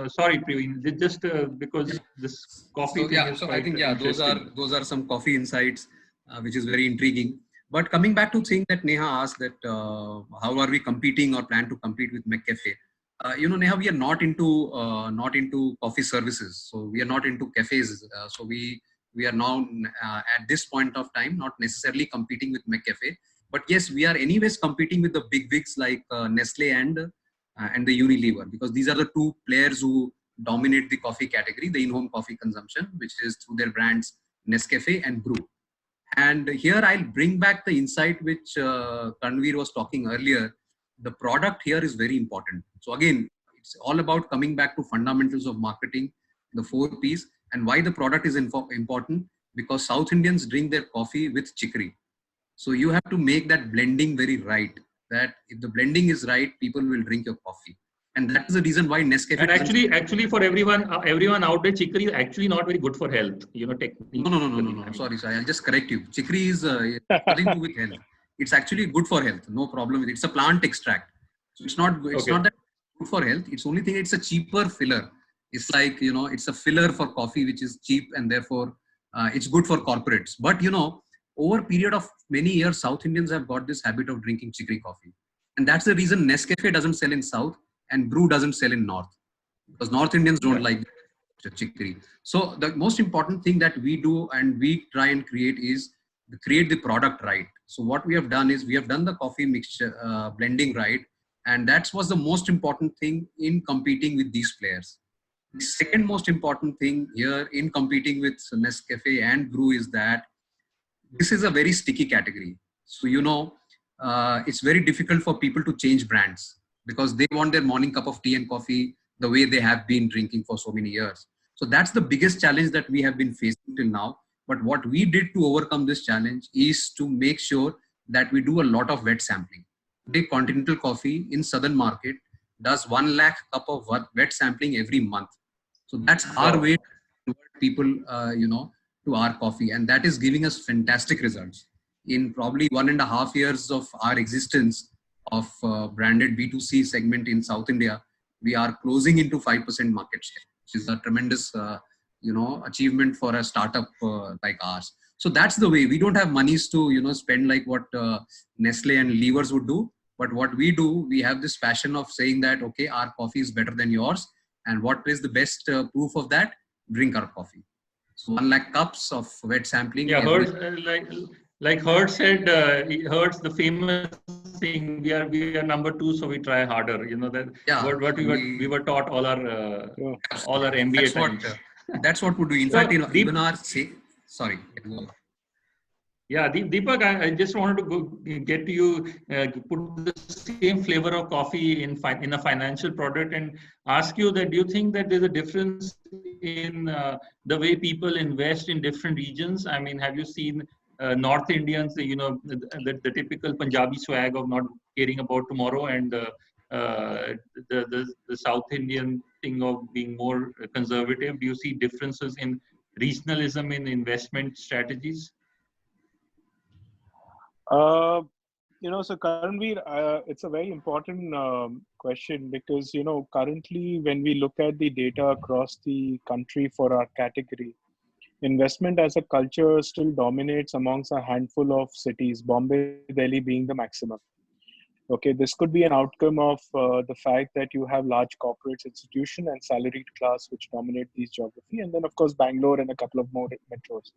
sorry, Praveen, just because this coffee thing is so quite I think, those are some coffee insights, which is very intriguing. But coming back to thing that Neha asked, that how are we competing or plan to compete with McCafe? Neha, we are not into coffee services. So we are not into cafes. So we are now at this point of time not necessarily competing with McCafe. But yes, we are anyways competing with the big wigs like Nestle and the Unilever, because these are the two players who dominate the coffee category, the in-home coffee consumption, which is through their brands Nescafe and Brew. And here I'll bring back the insight which Kanveer was talking earlier. The product here is very important. So again, it's all about coming back to fundamentals of marketing, the 4 Ps, and why the product is important, because South Indians drink their coffee with chicory. So you have to make that blending very right, that if the blending is right, people will drink your coffee. And that is the reason why Nescafe. And actually, for everyone out there, chicory is actually not very good for health. Technically. No. I'm sorry. I'll just correct you. Chicory is nothing to do with health. It's actually good for health. No problem with it. It's a plant extract. So it's not that good for health. It's only thing. It's a cheaper filler. It's like, it's a filler for coffee, which is cheap, and therefore it's good for corporates. But over a period of many years, South Indians have got this habit of drinking chicory coffee, and that's the reason Nescafe doesn't sell in South and Brew doesn't sell in North, because North Indians don't like chicory. So the most important thing that we do and we try and create is create the product right. So what we have done is we have done the coffee mixture blending right. And that was the most important thing in competing with these players. The second most important thing here in competing with Nescafe and Brew is that this is a very sticky category. So, it's very difficult for people to change brands because they want their morning cup of tea and coffee the way they have been drinking for so many years. So that's the biggest challenge that we have been facing till now. But what we did to overcome this challenge is to make sure that we do a lot of wet sampling. Today, Continental Coffee in Southern market does 1 lakh cup of wet sampling every month. So that's our way to convert people, to our coffee. And that is giving us fantastic results. In probably 1.5 years of our existence of branded B2C segment in South India, we are closing into 5% market share, which is a tremendous, achievement for a startup like ours. So that's the way. We don't have monies to, spend like what Nestle and Levers would do. But what we do, we have this passion of saying that, okay, our coffee is better than yours. And what is the best proof of that? Drink our coffee. So 1 lakh cups of wet sampling. Yeah, Hertz, like Hertz said, Hertz, the famous thing, we are number 2, so we try harder. You know that. Yeah, what we were taught all our MBA times. That's what we do. In So, fact, even our sorry. Yeah, Deepak, I just wanted to get to you, put the same flavor of coffee in a financial product and ask you that, do you think that there's a difference in the way people invest in different regions? I mean, have you seen North Indians, the typical Punjabi swag of not caring about tomorrow, and the South Indian thing of being more conservative? Do you see differences in regionalism in investment strategies? So Karanveer, it's a very important question because, currently when we look at the data across the country for our category, investment as a culture still dominates amongst a handful of cities, Bombay, Delhi being the maximum. Okay, this could be an outcome of the fact that you have large corporate institution and salaried class which dominate these geography. And then, of course, Bangalore and a couple of more metros.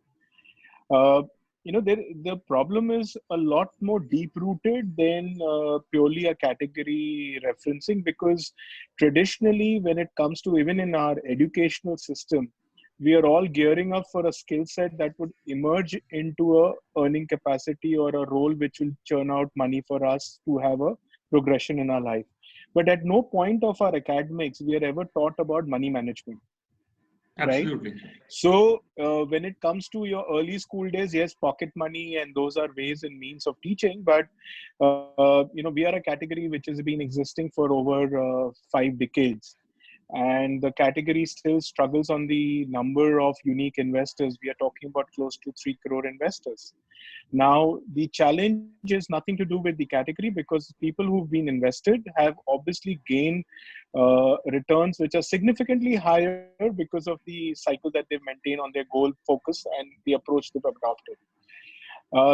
The problem is a lot more deep-rooted than purely a category referencing, because traditionally, when it comes to even in our educational system, we are all gearing up for a skill set that would emerge into a earning capacity or a role which will churn out money for us to have a progression in our life. But at no point of our academics, we are ever taught about money management. Absolutely. Right? So when it comes to your early school days, yes, pocket money and those are ways and means of teaching. But, we are a category which has been existing for over 5 decades. And the category still struggles on the number of unique investors. We are talking about close to 3 crore investors. Now, the challenge is nothing to do with the category, because people who've been invested have obviously gained returns which are significantly higher because of the cycle that they've maintained on their goal focus and the approach they've adopted.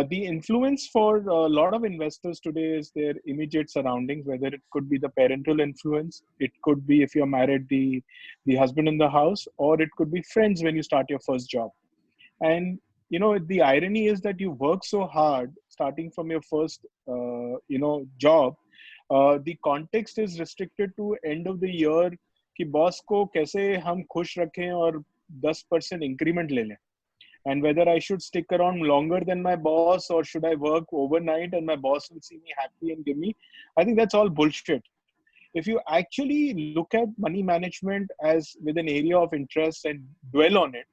The influence for a lot of investors today is their immediate surroundings, whether it could be the parental influence, it could be if you're married, the husband in the house, or it could be friends when you start your first job. And, the irony is that you work so hard starting from your first, job. The context is restricted to end of the year कि boss को कैसे हम खुश रखें और 10% increment ले लें. And whether I should stick around longer than my boss or should I work overnight and my boss will see me happy and give me, I think that's all bullshit. If you actually look at money management as with an area of interest and dwell on it,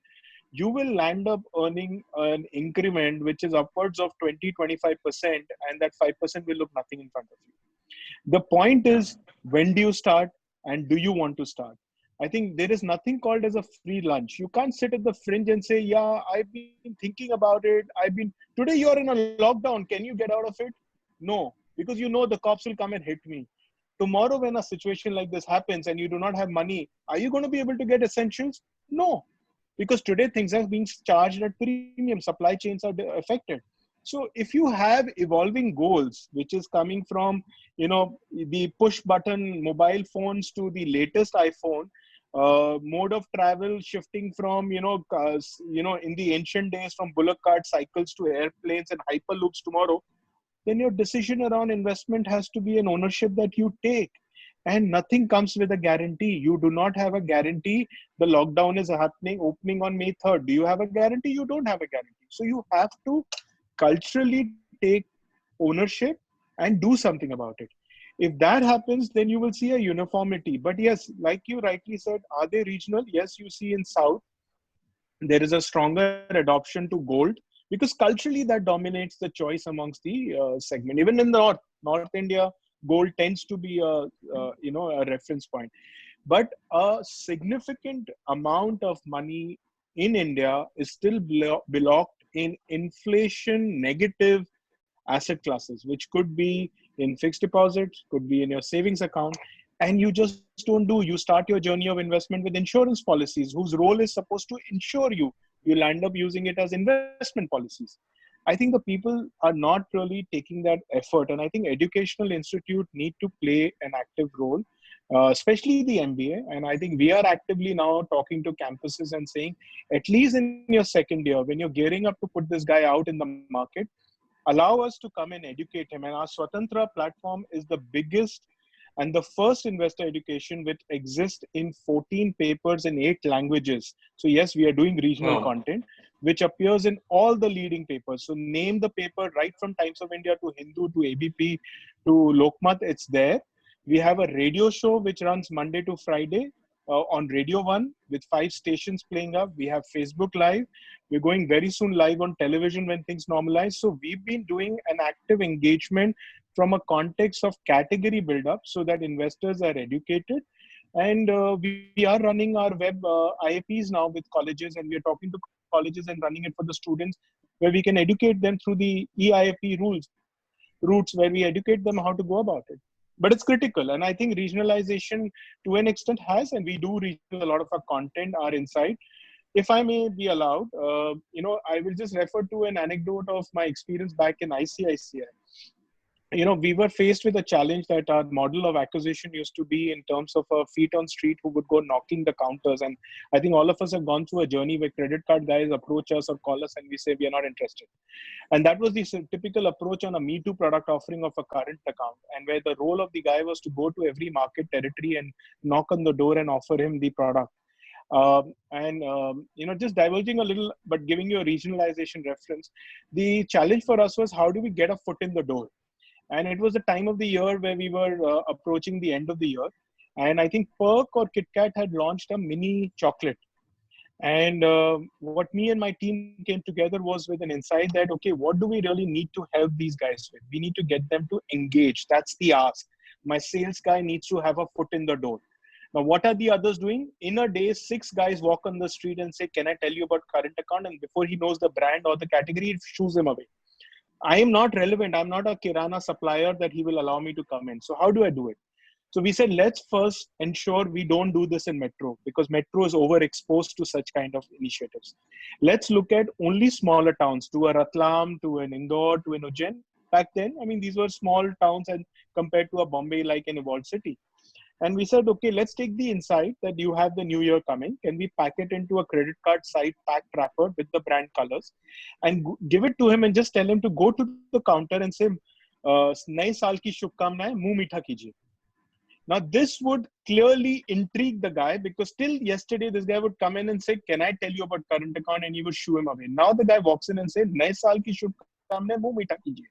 you will land up earning an increment which is upwards of 20-25%, and that 5% will look nothing in front of you. The point is, when do you start and do you want to start? I think there is nothing called as a free lunch. You can't sit at the fringe and say, yeah, I've been thinking about it. Today you're in a lockdown. Can you get out of it? No, because the cops will come and hit me. Tomorrow, when a situation like this happens and you do not have money, are you going to be able to get essentials? No, because today things are being charged at premium. Supply chains are affected. So if you have evolving goals, which is coming from, the push button mobile phones to the latest iPhone, mode of travel shifting from, in the ancient days from bullock cart cycles to airplanes and hyperloops tomorrow, then your decision around investment has to be an ownership that you take. And nothing comes with a guarantee. You do not have a guarantee. The lockdown is opening on May 3rd. Do you have a guarantee? You don't have a guarantee. So you have to culturally take ownership and do something about it. If that happens, then you will see a uniformity. But yes, like you rightly said, are they regional? Yes, you see in South, there is a stronger adoption to gold because culturally that dominates the choice amongst the segment. Even in the North India, gold tends to be a reference point. But a significant amount of money in India is still blocked in inflation negative asset classes, which could be in fixed deposits, could be in your savings account, and you just don't do. You start your journey of investment with insurance policies whose role is supposed to insure you. You'll end up using it as investment policies. I think the people are not really taking that effort, and I think educational institute need to play an active role, especially the MBA. And I think we are actively now talking to campuses and saying, at least in your second year, when you're gearing up to put this guy out in the market, allow us to come and educate him. And our Swatantra platform is the biggest and the first investor education which exists in 14 papers in 8 languages. So yes, we are doing regional content, which appears in all the leading papers. So name the paper right from Times of India to Hindu to ABP to Lokmat, it's there. We have a radio show which runs Monday to Friday on Radio 1 with 5 stations playing up. We have Facebook Live. We're going very soon live on television when things normalize. So we've been doing an active engagement from a context of category build-up so that investors are educated. And we are running our web IAPs now with colleges, and we're talking to colleges and running it for the students where we can educate them through the EIAP routes where we educate them how to go about it. But it's critical. And I think regionalization to an extent has, and we do regional, a lot of our content, our insight. If I may be allowed, I will just refer to an anecdote of my experience back in ICICI. We were faced with a challenge that our model of acquisition used to be in terms of a feet on street who would go knocking the counters. And I think all of us have gone through a journey where credit card guys approach us or call us and we say, we are not interested. And that was the typical approach on a Me Too product offering of a current account, and where the role of the guy was to go to every market territory and knock on the door and offer him the product. Just diverging a little, but giving you a regionalization reference, the challenge for us was how do we get a foot in the door? And it was the time of the year where we were approaching the end of the year. And I think Perk or KitKat had launched a mini chocolate. And what me and my team came together was with an insight that, okay, what do we really need to help these guys with? We need to get them to engage. That's the ask. My sales guy needs to have a foot in the door. Now, what are the others doing? In a day, 6 guys walk on the street and say, can I tell you about current account? And before he knows the brand or the category, it shoos him away. I am not relevant. I'm not a Kirana supplier that he will allow me to come in. So how do I do it? So we said, let's first ensure we don't do this in metro, because metro is overexposed to such kind of initiatives. Let's look at only smaller towns, to a Ratlam, to an Indore, to an Ujjain. Back then, I mean, these were small towns and compared to a Bombay like an evolved city. And we said, okay, let's take the insight that you have the new year coming. Can we pack it into a credit card side packed wrapper with the brand colors and give it to him and just tell him to go to the counter and say, Naye saal ki shubhkamnaएं, muh meetha kijiye. Now, this would clearly intrigue the guy, because till yesterday, this guy would come in and say, can I tell you about current account? And you would shoo him away. Now the guy walks in and says, Naye saal ki shubhkamnaएं, muh meetha kijiye.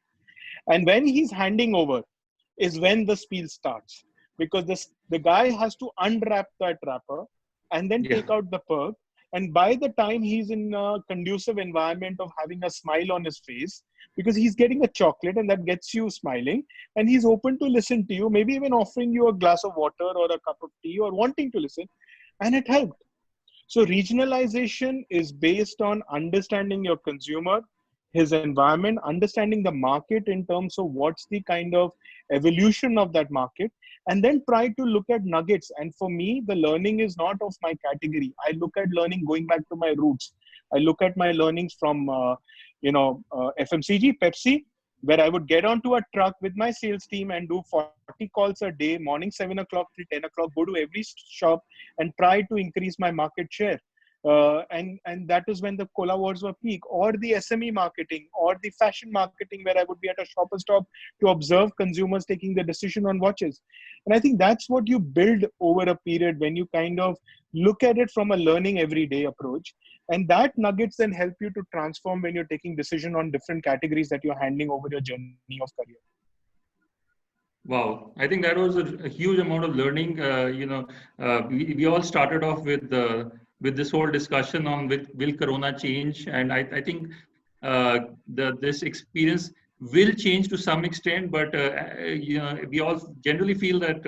And when he's handing over is when the spiel starts. Because the guy has to unwrap that wrapper and then take out the perk. And by the time he's in a conducive environment of having a smile on his face, because he's getting a chocolate and that gets you smiling, and he's open to listen to you, maybe even offering you a glass of water or a cup of tea or wanting to listen, and it helped. So regionalization is based on understanding your consumer, his environment, understanding the market in terms of what's the kind of evolution of that market, and then try to look at nuggets. And for me, the learning is not of my category. I look at learning going back to my roots. I look at my learnings from, FMCG, Pepsi, where I would get onto a truck with my sales team and do 40 calls a day, morning 7 o'clock till 10 o'clock, go to every shop and try to increase my market share. And that is when the cola wars were peak, or the SME marketing, or the fashion marketing, where I would be at a shopper stop to observe consumers taking the decision on watches. And I think that's what you build over a period when you kind of look at it from a learning everyday approach. And that nuggets then help you to transform when you're taking decision on different categories that you're handling over your journey of career. Wow, I think that was a huge amount of learning. We all started off with this whole discussion on will Corona change, and I think this experience will change to some extent, but we all generally feel that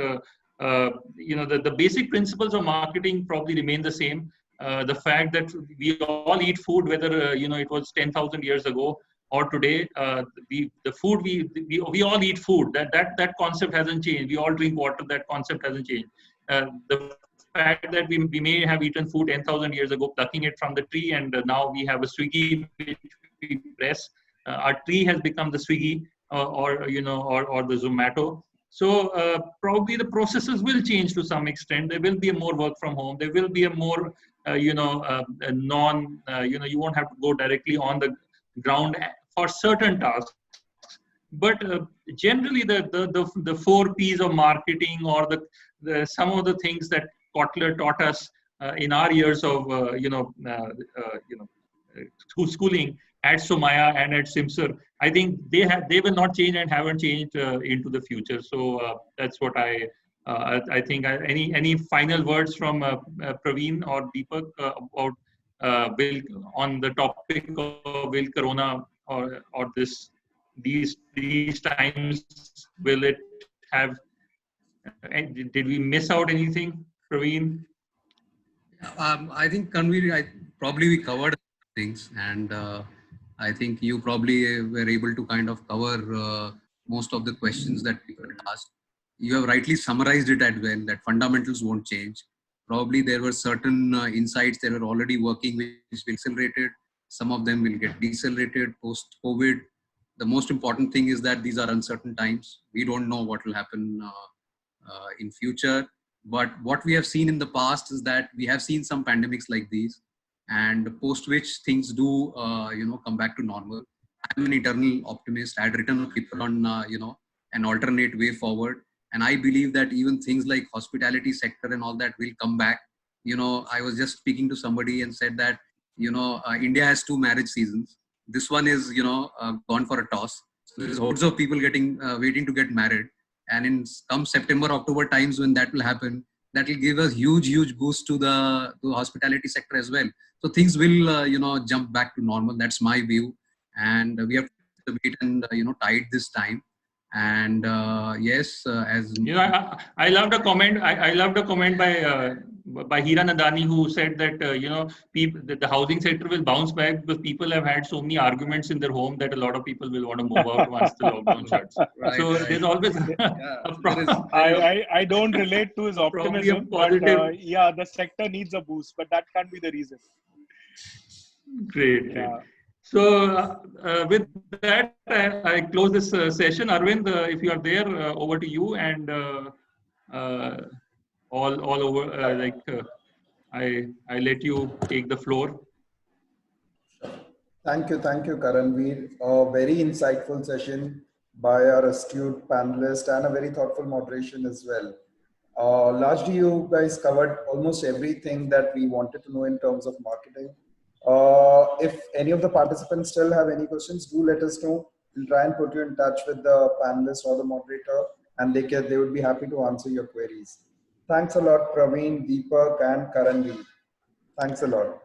the basic principles of marketing probably remain the same. The fact that we all eat food, whether it was 10,000 years ago or today, the food we all eat food. That concept hasn't changed. We all drink water. That concept hasn't changed. The fact that we may have eaten food 10,000 years ago, plucking it from the tree, and now we have a Swiggy which we press. Our tree has become the Swiggy or the Zomato. So probably the processes will change to some extent. There will be a more work from home. There will be a more you won't have to go directly on the ground for certain tasks. But generally, the 4 P's of marketing, or the some of the things that Kotler taught us in our years of schooling at Somaya and at Simsar, I think they will not change and haven't changed into the future. So that's what I think. Any final words from Praveen or Deepak about on the topic of will Corona or these times, will it have? Did we miss out anything, Praveen? I think probably we covered things, and I think you probably were able to kind of cover most of the questions that people had asked. You have rightly summarized it at well, that fundamentals won't change. Probably there were certain insights that were already working, which will accelerated. Some of them will get decelerated post-COVID. The most important thing is that these are uncertain times. We don't know what will happen in future. But what we have seen in the past is that we have seen some pandemics like these, and post which things do come back to normal. I'm an eternal optimist. I had written a paper on an alternate way forward, and I believe that even things like hospitality sector and all that will come back. I was just speaking to somebody and said that India has 2 marriage seasons. This one is gone for a toss. So there's hordes of people waiting to get married, and in come September, October times when that will happen, that will give a huge boost to the hospitality sector as well. So things will jump back to normal. That's my view, and we have to wait and tide this time. And yes, as I loved a comment. I loved a comment by Hira Nadani, who said that the housing sector will bounce back because people have had so many arguments in their home that a lot of people will want to move out once the lockdown shuts. There's always I don't relate to his optimism, but the sector needs a boost, but that can't be the reason. Great. So with that, I close this session. Arvind, if you are there, over to you, and all over. I let you take the floor. Thank you, Karanveer. A very insightful session by our astute panelists, and a very thoughtful moderation as well. Largely, you guys covered almost everything that we wanted to know in terms of marketing. If any of the participants still have any questions, do let us know. We'll try and put you in touch with the panelist or the moderator, and they would be happy to answer your queries. Thanks a lot, Praveen, Deepak, and Karanveer. Thanks a lot.